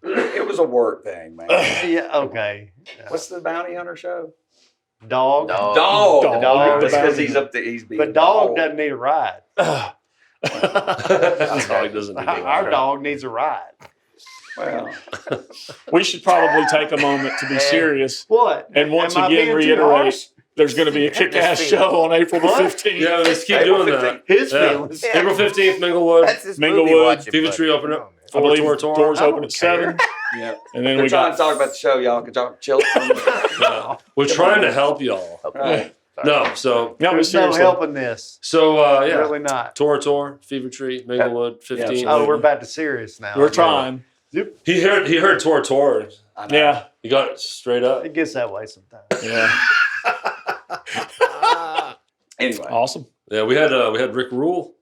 It was a work thing, man. Yeah. Okay. What's the bounty hunter show? Dog. Dog. Dog. Dog. That's because he's up there. He's being But dog doesn't need a ride. Dog doesn't need Our dog needs a ride. Well, We should probably take a moment to be serious. What? And once Am I again, being too reiterate, harsh? there's going to be a kick-ass Just show on April the 15th. Yeah, let's keep April doing that. His Yeah. feelings. Yeah. April 15th, Minglewood. That's his Minglewood, movie watching Fevertree buddy. open up. I believe Tour tour. doors I open don't at 7. yeah. And then We're we trying got to talk about the show, y'all. Could y'all chill? We're trying to help y'all. Right. Sorry. No, so No, but There's no seriously. helping this. yeah, Really not. Tor, Fevertree, Manglewood, 15. Oh, we're back to serious now. We're trying. He heard Tor. I know. Yeah. He got it straight up. It gets that way sometimes. Yeah. Anyway, Awesome. Yeah, we had Rick Rule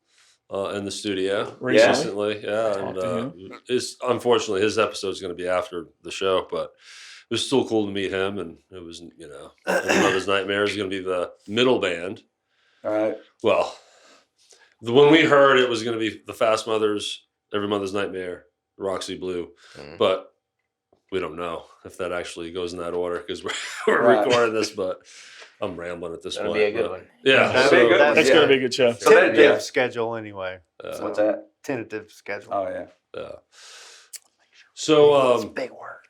in the studio recently. Yeah, Talk to and unfortunately his episode is going to be after the show, but it was still cool to meet him. And it was, Mother's Nightmare is going to be the middle band. all right. Well, when we heard it was going to be the Fast Mothers, Every Mother's Nightmare, Roxy Blue, but we don't know if that actually goes in that order because we're Right. recording this, but I'm rambling at this That'll point. be a good but- one. Yeah, That'll be a good one. That's Yeah. going to be a good show. So that, Tentative schedule anyway. What's that? Tentative schedule. Oh yeah. Yeah. So Big word.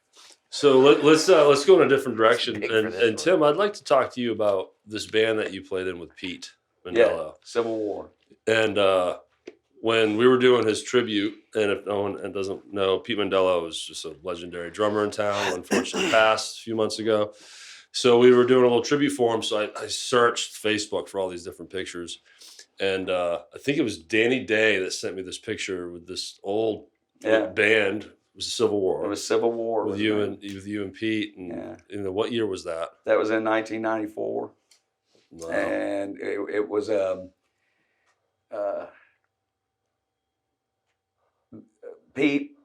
so let's go in a different direction. big for And this one. Tim, I'd like to talk to you about this band that you played in with Pete Yeah. Mandello. Civil War. And when we were doing his tribute, and if no one doesn't know, Pete Mandello was just a legendary drummer in town. Unfortunately, passed a few months ago. So we were doing a little tribute for him. So I searched Facebook for all these different pictures, and I think it was Danny Day that sent me this picture with this old Yeah. band. It was Civil War. It was Civil War with you and Pete. And Yeah. what year was that? that was in 1994, Wow. and it was Pete.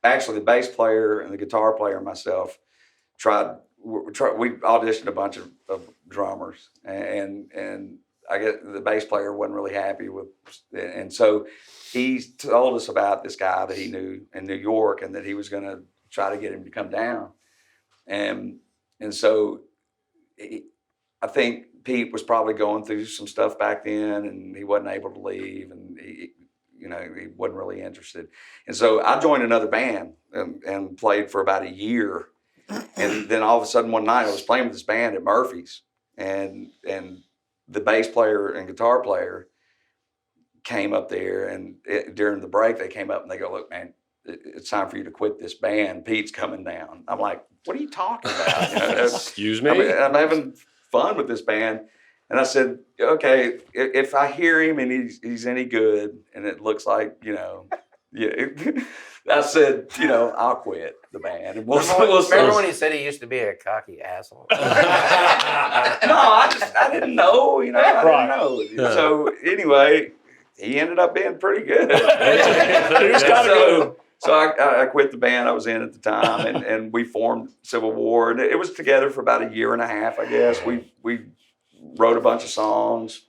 Actually, the bass player and the guitar player and myself we auditioned a bunch of drummers, and I guess the bass player wasn't really happy with, and so he told us about this guy that he knew in New York, and that he was going to try to get him to come down, and so I think Pete was probably going through some stuff back then, and he wasn't able to leave, and he wasn't really interested, and so I joined another band and played for about a year. And then all of a sudden one night I was playing with this band at Murphy's, and the bass player and guitar player came up there, and during the break they came up and they go, "Look, man, it's time for you to quit this band. Pete's coming down." I'm like, "What are you talking about?" Excuse me? I'm having fun with this band. And I said, "Okay, if I hear him and he's any good, and it looks like, I said, I'll quit the band." And Remember when he said he used to be a cocky asshole? No, I didn't know, I didn't know. Yeah. So anyway, he ended up being pretty good. So I quit the band I was in at the time, and we formed Civil War, and it was together for about a year and a half, I guess. We wrote a bunch of songs,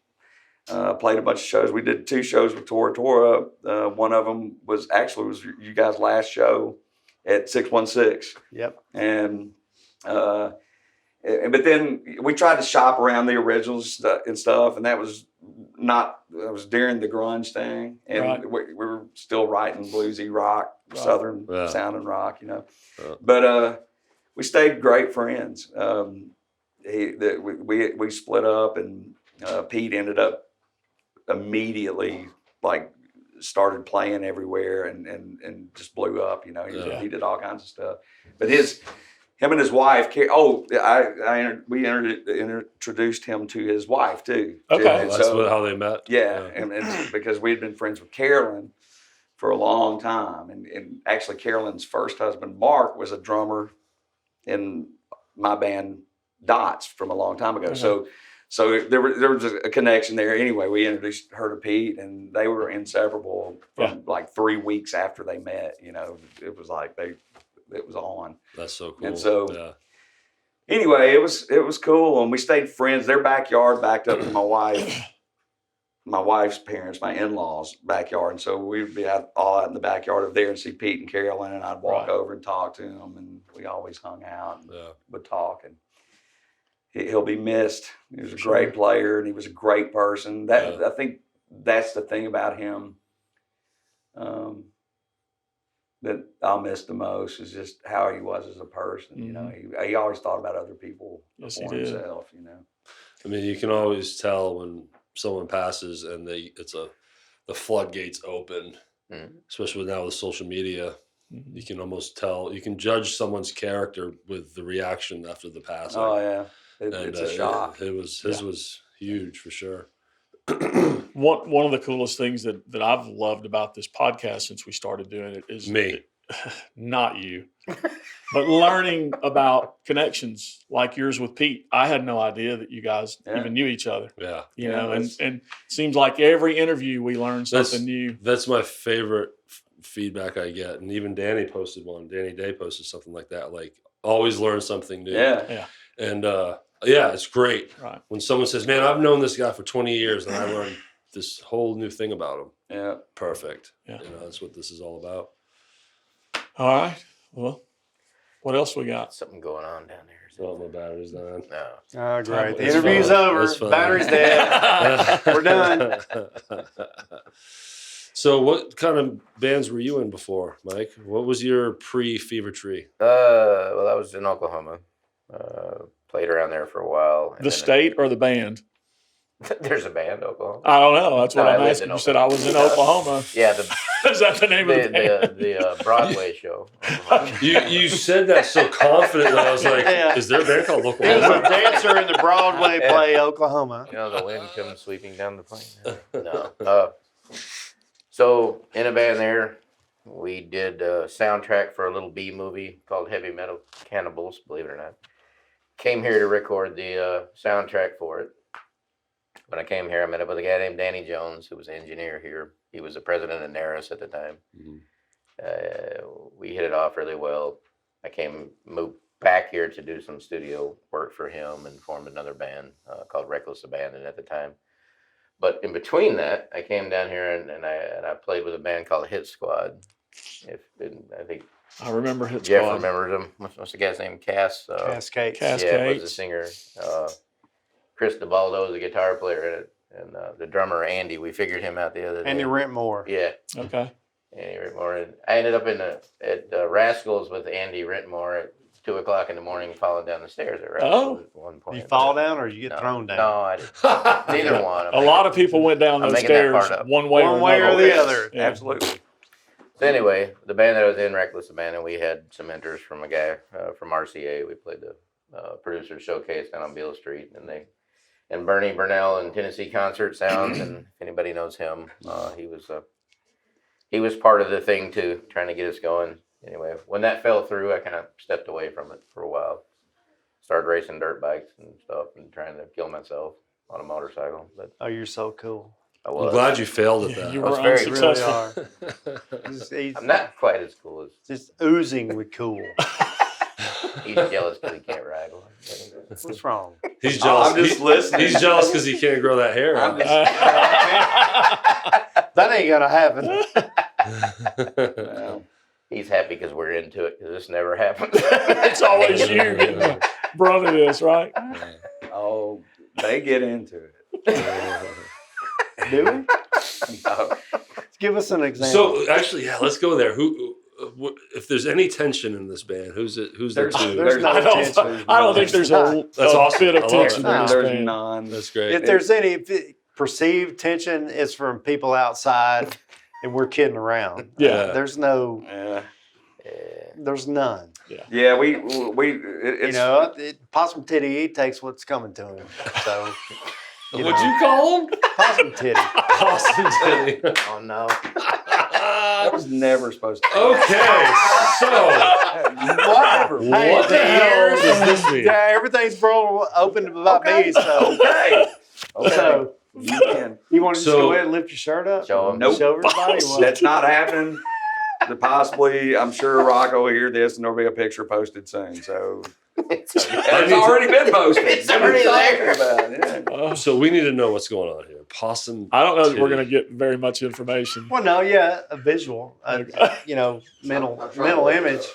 played a bunch of shows. We did 2 shows with Tora Tora. One of them was you guys' last show at 616. Yep. And but then we tried to shop around the originals and stuff, and that was during the grunge thing, and Right. we were still writing bluesy rock, Right. southern Yeah. sounding rock, Yeah. But we stayed great friends. We split up, and Pete ended up immediately started playing everywhere and just blew up. Yeah. He did all kinds of stuff. But him and his wife. We introduced him to his wife too. Okay. And That's so- how they met. yeah, and it's because we had been friends with Carolyn for a long time, and actually Carolyn's first husband Mark was a drummer in my band Dots from a long time ago. Okay. So there was a connection there. Anyway, we introduced her to Pete, and they were inseparable from 3 weeks after they met. It was like it was on. That's so cool. And so- yeah. Anyway, it was cool, and we stayed friends. Their backyard backed up to my wife's parents, my in-laws' backyard, and so we would be all out in the backyard over there and see Pete and Carolyn, and I'd walk Right. over and talk to them, and we always hung out and Yeah. would talk. And he'll be missed. He was a Sure. great player, and he was a great person. Yeah. I think that's the thing about him that I'll miss the most is just how he was as a person. He always thought about other people Yes, he before did. himself. I mean, you can always tell when someone passes and the floodgates open, especially now with social media. Mhm. You can almost tell, you can judge someone's character with the reaction after the passing. Oh yeah. It's a shock. His was huge for sure. One of the coolest things that I've loved about this podcast since we started doing it is Me. not you, but learning about connections like yours with Pete. I had no idea that you guys even knew each other. Yeah. You know, and it seems like every interview we learn something new. That's my favorite feedback I get. And even Danny posted one. Danny Day posted something like that. Like, always learn something new. Yeah. And it's great. Right. When someone says, man, I've known this guy for 20 years and I learned this whole new thing about him. Yeah. Perfect. Yeah. You know, that's what this is all about. All right. Well, what else we got? Something going on down there. Oh, my battery's dying. No. Oh, great. The It's interview's fine. over. It's fine. Battery's dead. We're done. So what kind of bands were you in before, Mike? What was your pre-Fevertree? Well, I was in Oklahoma. Played around there for a while. and The then state or the band? There's a band, Oklahoma. I don't know. That's what No, I I'm lived asking. in You said I was in Oklahoma. Yeah, Is that the name of the band? the Broadway show. Oklahoma. You said that so confidently. I was like, Yeah. is there a band called He was Oklahoma? a dancer in the Broadway play Oklahoma. You know, the wind comes sweeping down the plain. No. So in a band there, we did a soundtrack for a little B movie called Heavy Metal Cannibals, believe it or not. Came here to record the soundtrack for it. When I came here, I met up with a guy named Danny Jones, who was an engineer here. He was the president of NARIS at the time. We hit it off really well. Moved back here to do some studio work for him and formed another band called Reckless Abandon at the time. But in between that, I came down here and I played with a band called Hit Squad. I think I remember Hit Jeff Squad. remembers them. What's the guy's name? Cass. Cascade. Yeah, was the singer. Chris DeBaldo was the guitar player in it, and the drummer Andy. We figured him out the other day. Andy Rentmore. Yeah, Okay. Andy Rentmore. And I ended up at Rascals with Andy Rentmore at 2:00 in the morning, falling down the stairs at Rascals at one point. You fall down or you get thrown down? No, I didn't. Neither one. A lot of people went down I'm those making that stairs part up. one way One or way or another. the other. Yeah. Absolutely. So anyway, the band that I was in, Reckless Abandon, we had some mentors from a guy from RCA. We played the producer showcase down on Beale Street, and Bernie Burnell and Tennessee Concert Sounds, and if anybody knows him, he was part of the thing too, trying to get us going. Anyway, when that fell through, I kind of stepped away from it for a while. Started racing dirt bikes and stuff, and trying to kill myself on a motorcycle. But Oh, you're so cool. I I'm was. glad you failed at that. You I was were very You really unsuccessful. are. I'm not quite as cool as Just oozing with cool. he's jealous because he can't ride one. What's wrong? He's jealous. I'm just listening. He's jealous because he can't grow that hair out. That ain't gonna happen. Well, he's happy because we're into it because this never happens. It's always you getting the brunt of this, right? Oh, they get into it. Do we? No. Give us an example. So actually, yeah, let's go there. If there's any tension in this band, who's there There's- two? there's I don't think there's a That's awesome. bit of I love tension it. in this There's band. none. That's great. If there's any perceived tension, it's from people outside, and we're kidding around. Yeah. There's no. Yeah. There's none. Yeah, we You know, possum titty takes what's coming to him. So. What'd you call him? Possum titty. Austin Titty. Oh no. that was never supposed to. Okay, so Whatever. what the hell does this mean? Yeah, everything's open about me. So. Okay. So You can. you want to just So- go ahead and lift your shirt up? Show 'em. Nope. Show everybody. What? That's not happening. Possibly, I'm sure Rocco will hear this, and there'll be a picture posted soon. So it's already been posted. It's already there. About it. So we need to know what's going on here. Possum. I don't know that we're Titty. going to get very much information. Well, no, yeah, a visual, you know, mental image.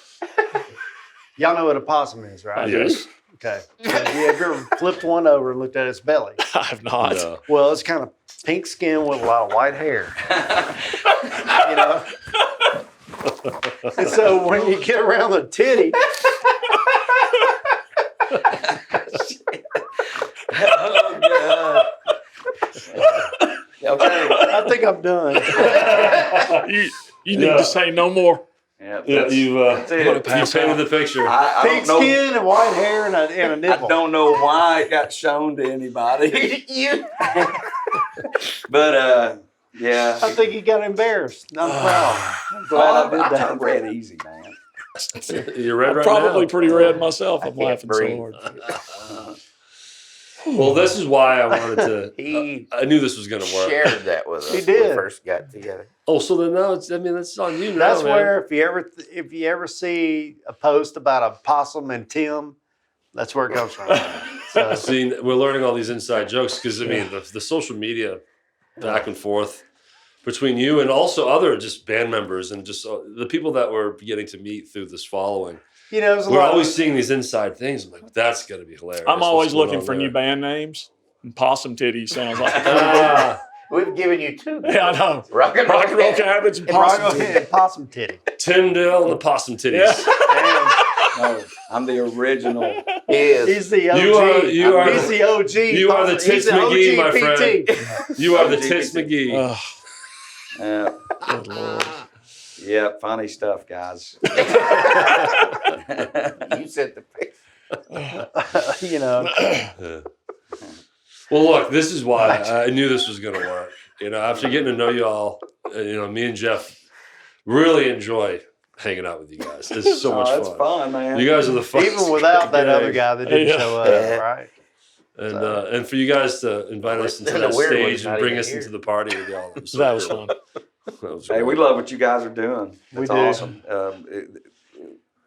Y'all know what a possum is, right? Yes. Okay. So have you ever flipped one over and looked at its belly? I have not. No. Well, it's kind of pink skin with a lot of white hair. You know. And so when you get around the titty, Oh, God. Okay. I think I'm done. You need to say no more. Yeah. Yeah, you've painted the picture. I Pink don't know. skin and white hair and a I nipple. don't know why it got shown to anybody. But yeah. I think he got embarrassed. I'm proud. I'm glad I did I that. turned red easy, man. You're red right Probably now. pretty red myself. I'm can't laughing so breathe. hard. Well, this is why I wanted to. He I knew this was going to work. shared that with us He when did. we first got together. Oh, so then now it's. I mean, that's on you now. That's man. where if you ever see a post about a possum and Tim, that's where it comes from. So, See, we're learning all these inside jokes because I mean the social media back and forth between you and also other just band members and just the people that we're getting to meet through this following. you know, there's a We're lot. always seeing these inside things. I'm like, that's gonna be hilarious. I'm always What's going looking on for there? new band names. And Possum Titty sounds like a Ah, We've given you two. Yeah, I know. Rock and Rock and roll roll. cabbage and and Possum Titty. and possum titty. Tyndale and the Possum Titties. Yeah. No, I'm the original. He is. He's the OG. You are He's the OG. you are the He's Tits the McGee, my OG friend. PT. You are the LGBT. Tits McGee. Ugh, Yeah, good Lord. yeah, funny stuff, guys. You said the picture. You know, Well, look, this is why I knew this was going to work. You know, after getting to know you all, me and Jeff really enjoy hanging out with you guys. It's so much It's fun. fun, man. You guys are the fun. even without that other guy that didn't Yeah. show up, Yeah. right? And for you guys to invite us into And the that weird one's stage and not bring even us here. into the party with y'all. It so That was cool. fun. That was Hey, we great. love what you guys are doing. We It's do. awesome.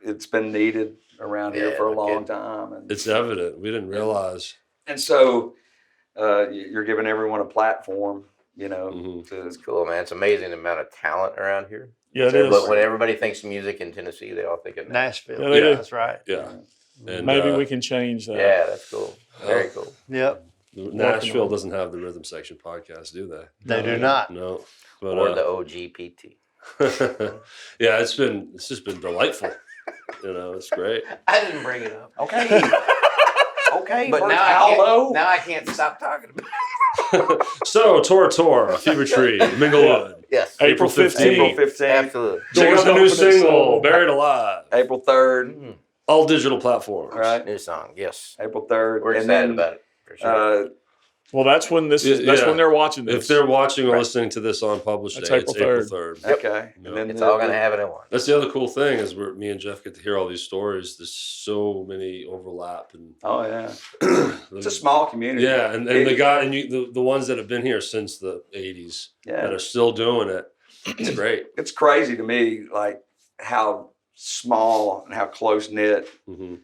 It's been needed around here Yeah, for a no long kidding. time. And, It's evident. We didn't realize. and so you're giving everyone a platform, Mhm. to It's cool, man. It's amazing the amount of talent around here. Yeah, it is. But when everybody thinks music in Tennessee, they all think of Nashville. Nashville. Yeah, they do. That's right. Yeah. And Maybe we can change that. Yeah, that's cool. Very cool. Yep. Nashville doesn't have the Rhythm Section podcast, do they? They do not. No. But, Or the OGPT. yeah, it's just been delightful. It's great. I didn't bring it up. okay. Okay, But first, now how I low? can't. Now I can't stop talking about it. So, Tor, Fevertree, Minglewood. Yes. April 15th. April 15th, Absolutely. Check Doors out the new open at single, 7. Buried Alive. April 3rd, Mm, All digital platforms. right? new song. Yes. April 3rd. We're and excited then, about it. For sure. Well, that's when that's Yeah. when they're watching this. If they're watching or Right. listening to this on published That's day, it's April April 3rd. Okay. Yep. And then It's all going to have it in one. That's the other cool thing is me and Jeff get to hear all these stories. There's so many overlap and Oh, yeah. It's a small community. yeah, and the guy and the ones that have been here since the 80s Yeah. that are still doing it. It's great. It's crazy to me, like how small and how close knit Mm-hmm.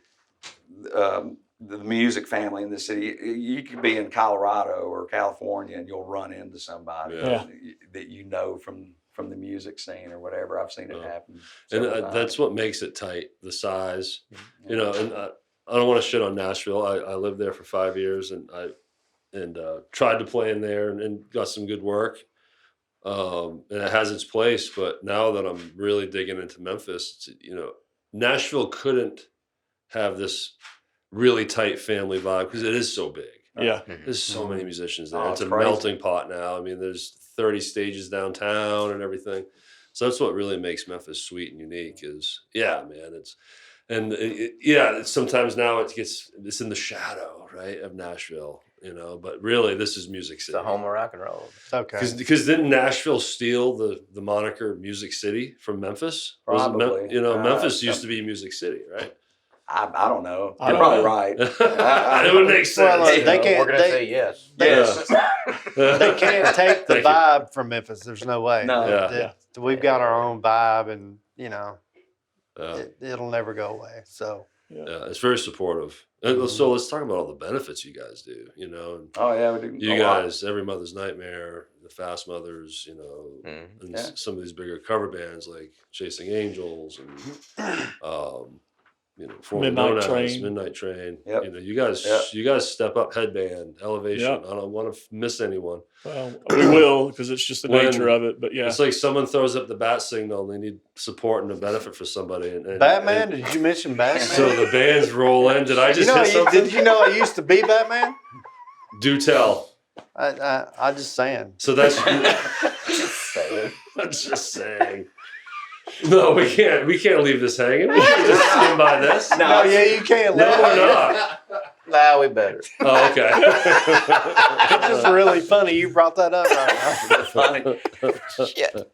the music family in the city. You could be in Colorado or California, and you'll run into somebody Yeah. that you know from the music scene or whatever. I've seen it Yeah. happen. And several times. that's what makes it tight. The size, and I don't want to shit on Nashville. I lived there for 5 years, and I tried to play in there and got some good work. And it has its place, but now that I'm really digging into Memphis, Nashville couldn't have this really tight family vibe because it is so big. yeah. There's so many musicians there. Oh, It's a it's crazy. melting pot now. I mean, there's 30 stages downtown and everything. So that's what really makes Memphis sweet and unique is, yeah, man, sometimes now it's in the shadow, right, of Nashville, but really this is Music It's City. the home of rock and roll. Okay. Because didn't Nashville steal the moniker Music City from Memphis? Probably. Memphis used to be Music City, right? I don't know. I You're don't probably know. right. It would make Well, sense. they can't- We're going to say yes. They can't take the Thank you. vibe from Memphis. There's no way. No. We've got our own vibe, and Yeah. it'll never go away. So Yeah, it's very supportive. And so let's talk about all the benefits you guys do. And Oh yeah, we do. you a lot. guys, Every Mother's Nightmare, the Fast Mothers, Mhm. and Yeah. some of these bigger cover bands like Chasing Angels and formerly Midnight known as Train. Midnight Train. Yep. You guys step up Headband, Elevation. Yep. I don't want to miss anyone. Well, we will because it's just the When- nature of it. But yeah, It's like someone throws up the bat signal and they need support and a benefit for somebody. And Batman, and did you mention Batman? so the bands roll in. Did I just hit something? Did you know I used to be Batman? Do tell. I just saying. So that's. Say it. I'm just saying. No, we can't. We can't leave this hanging. We can't just stand by this. No, yeah, you can't. No, let we're it. not. Nah, we better. Oh, okay. It's just really funny you brought that up right now. Funny. Shit.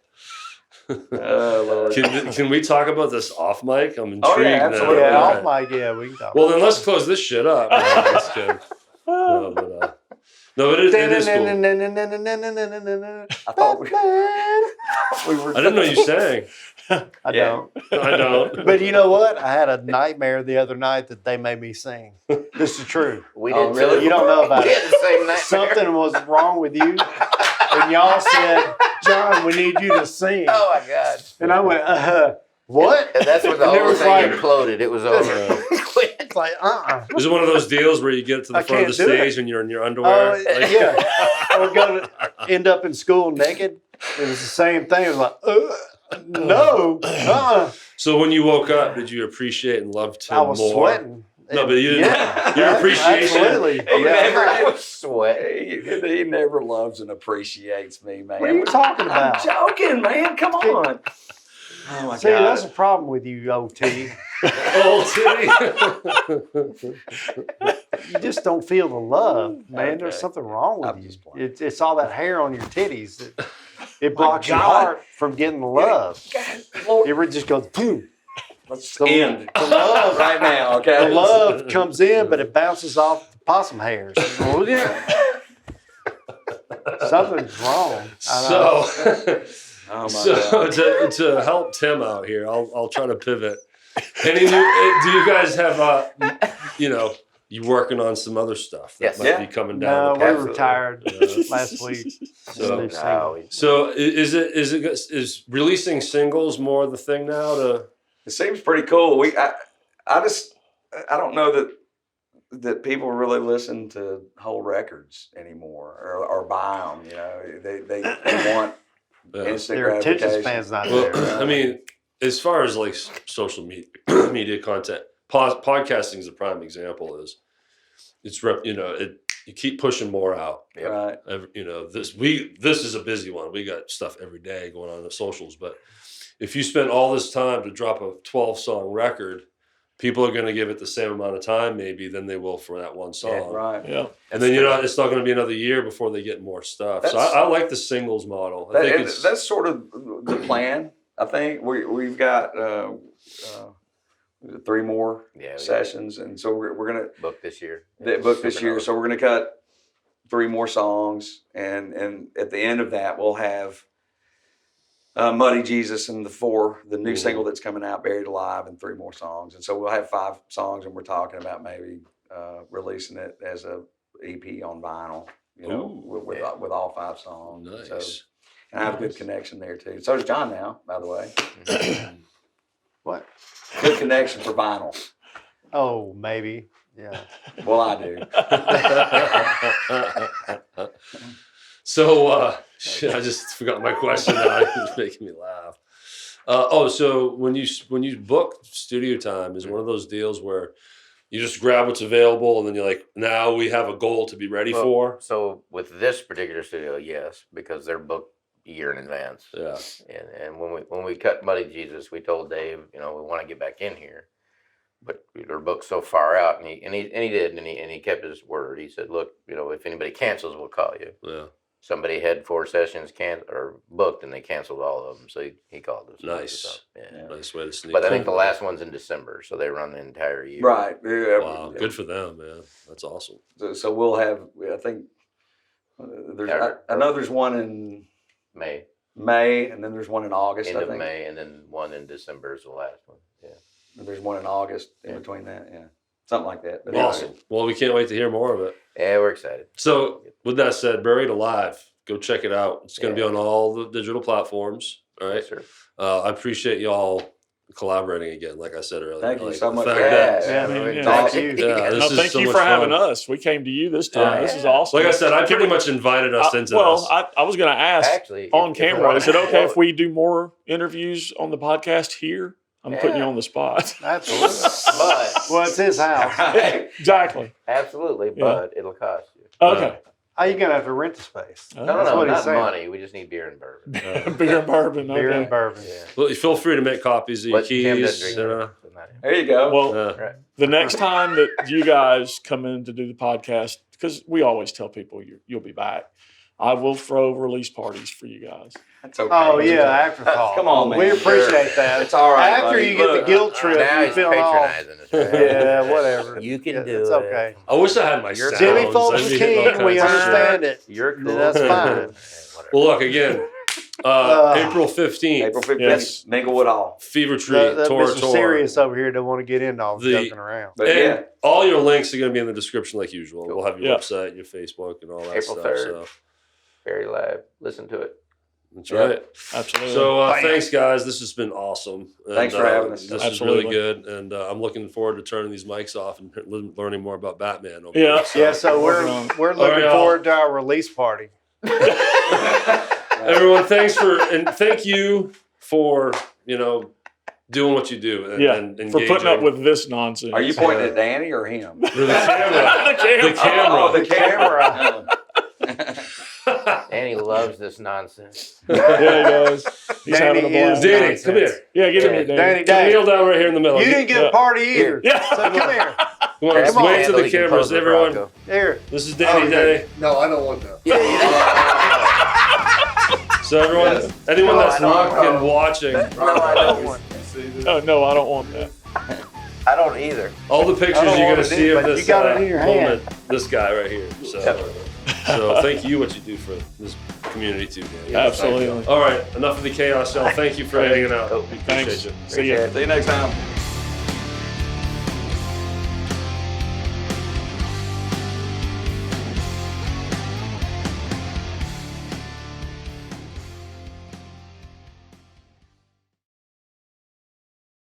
Oh, Lord. Can we talk about this off mic? I'm intrigued Oh, yeah, now. absolutely. Yeah, All off mic, yeah, we can talk. Well, then let's close this shit up. No, just kidding. No, but it is cool. I thought we were. I didn't know you sang. I Yeah. don't. I don't. But you know what? I had a nightmare the other night that they made me sing. This is true. We Oh, did really? too. You don't know about We it. had the same nightmare. Something was wrong with you, and y'all said, "John, we need you to sing." Oh my God. And I went, what? And that's when the And it whole was thing like- imploded. It was over. It's like, Is it one of those deals where you get to the I front of the can't do stage and you're in your underwear? Like- yeah. Or go to end up in school naked. It was the same thing. It was like, no. So when you woke up, did you appreciate and love Tim I was more? sweating. No, but you didn't. Yeah. Your appreciation. Absolutely. He never- I was sweating. He never loves and appreciates me, man. What are you talking about? I'm joking, man. Come on. Oh my See, God. that's a problem with you, OT. Old titty. You just don't feel the love, man. Okay. There's something wrong with I'm you. just playing. It's all that hair on your titties. It blocks your God. heart from getting the love. God, Lord. It just goes boom. Let's The- end the love- right now, okay? The love comes in, but it bounces off the possum hairs. Something's wrong. I know. So, Oh my so God. to help Tim out here, I'll try to pivot. Any new? Do you guys have you working on some other stuff that Yes. might Yeah. be coming No, down? we the pipe? Absolutely. retired last week. So- New single. So is releasing singles more the thing now? It seems pretty cool. I don't know that people really listen to whole records anymore or buy them. You know, they want instant Their attention gratification. span's not Well, there. I mean, as far as like social media content, podcasting is a prime example. You keep pushing more out. Right. This is a busy one. We got stuff every day going on the socials. But if you spend all this time to drop a 12-song record, people are going to give it the same amount of time maybe than they will for that one song. Yeah, right. Yeah. And then it's not going to be another year before they get more stuff. So That's- I like the singles model. I think it's That's sort of the plan. I think we've got 3 more Yeah, we sessions, and so we're gonna booked this year. book this year. Supernova. So we're gonna cut 3 more songs, and at the end of that, we'll have Muddy Jesus and the new single that's coming out, Buried Alive, and 3 more songs. And so we'll have 5 songs, and we're talking about maybe releasing it as a EP on vinyl. With all 5 songs. Nice. So, and I have a good connection there too. So does John now, by the way. What? Good connection for vinyl. Oh, maybe. Yeah. Well, I do. So, shit, I just forgot my question now. It's making me laugh. So when you book studio time, is one of those deals where you just grab what's available and then you're like, now we have a goal to be ready for? So with this particular studio, yes, because they're booked a year in advance. Yeah. And when we cut Muddy Jesus, we told Dave, we want to get back in here, but they're booked so far out, and he kept his word. He said, look, if anybody cancels, we'll call you. Yeah. Somebody had 4 sessions booked, and they canceled all of them, so he called us. Nice. So, yeah. Nice way to sneak. But I think in. the last one's in December, so they run the entire year. Right. Yeah. Wow, good for them, man. That's awesome. So we'll have. I think I know there's one in May, and then there's one in August. End I of think. May, and then one in December is the last one. Yeah. And there's one in August in Yeah. between that. Yeah. Something like that. But Awesome. Well, we can't wait to hear more of it. Yeah, we're excited. So, with that said, Buried Alive, go check it out. It's going to be on all the digital platforms. All right. Yes, sir. I appreciate y'all collaborating again, like I said earlier. Thank you Like, so the much fact for that- having Yeah, us. man, Yeah. thank you. Yeah, this No, is thank so you much for having fun. us. We came to you this time. Yeah. This is awesome. Like I said, I pretty much invited us into this. I was going to ask Actually, on if camera. Is it okay if we? we do more interviews on the podcast here? I'm putting you on the spot. Absolutely. But Well, it's his house. Exactly. absolutely, Yeah. but it'll cost you. Okay. Oh, you're gonna have to rent the space. Oh. That's No, what he's not saying. money. We just need beer and bourbon. Beer and bourbon. Beer Okay. and bourbon. Yeah. Well, feel free to make copies of your But Tim doesn't keys. drink. You know. So not him. There you go. Well, Right. the next time that you guys come in to do the podcast, because we always tell people you'll be back, I will throw release parties for you guys. That's okay. Oh yeah, after call. Come on, man. We appreciate that. It's all right, After buddy. you get Look, the guilt trip, Now you he's feel all. patronizing us. Right? Yeah, whatever. You can Yeah, do it's it. okay. I wish I had my You're sounds. Jimmy I'd Fulton's be hitting all king. We kinds of shit. understand it. You're cool. That's fine. Whatever. Well, look again. April 15th. April 15th, Yes. Minglewood Hall. Fevertree That tour. Mr. Serious over here don't want to get into all the The- joking around. But And yeah, all your links are going to be in the description like usual. Cool. We'll have your Yeah. website, your Facebook, and all that April stuff. 3rd. So Very live. Listen to it. that's Yeah. right. Absolutely. So thanks, guys. This has been awesome. And, Thanks for having us. This Absolutely. is really good, and I'm looking forward to turning these mics off and learning more about Batman. Over Yeah. here. Yeah, so we're All looking right, y'all. forward to our release party. Everyone, thank you for doing what you do. And, yeah, and for putting up engaging. with this nonsense. are you pointing at Danny or him? the camera. the camera. Oh, the camera. And he loves this nonsense. Yeah, he does. He's Danny having a blast. is Danny, nonsense. come here. Yeah, get him here, Danny, Danny. Kneel down right here in the middle. You didn't get Yeah. a party either. Yeah. So come here. Come on, Come wave on, to Handle, the he can cameras, pose with everyone. Bronco. Here. This is Danny Day. No, I don't want that. So everyone, anyone No, that's I don't looking, know. watching, No, I don't want. Oh, no, I don't want that. I don't either. all the pictures I don't you're want gonna it see either, of but this you got it in your hand. moment, this guy right here. So thank you what you do for this community too, man. Absolutely. All right, enough of the chaos, y'all. Thank you for hanging out. Oh, We appreciate Thanks. you. See ya. See you next time.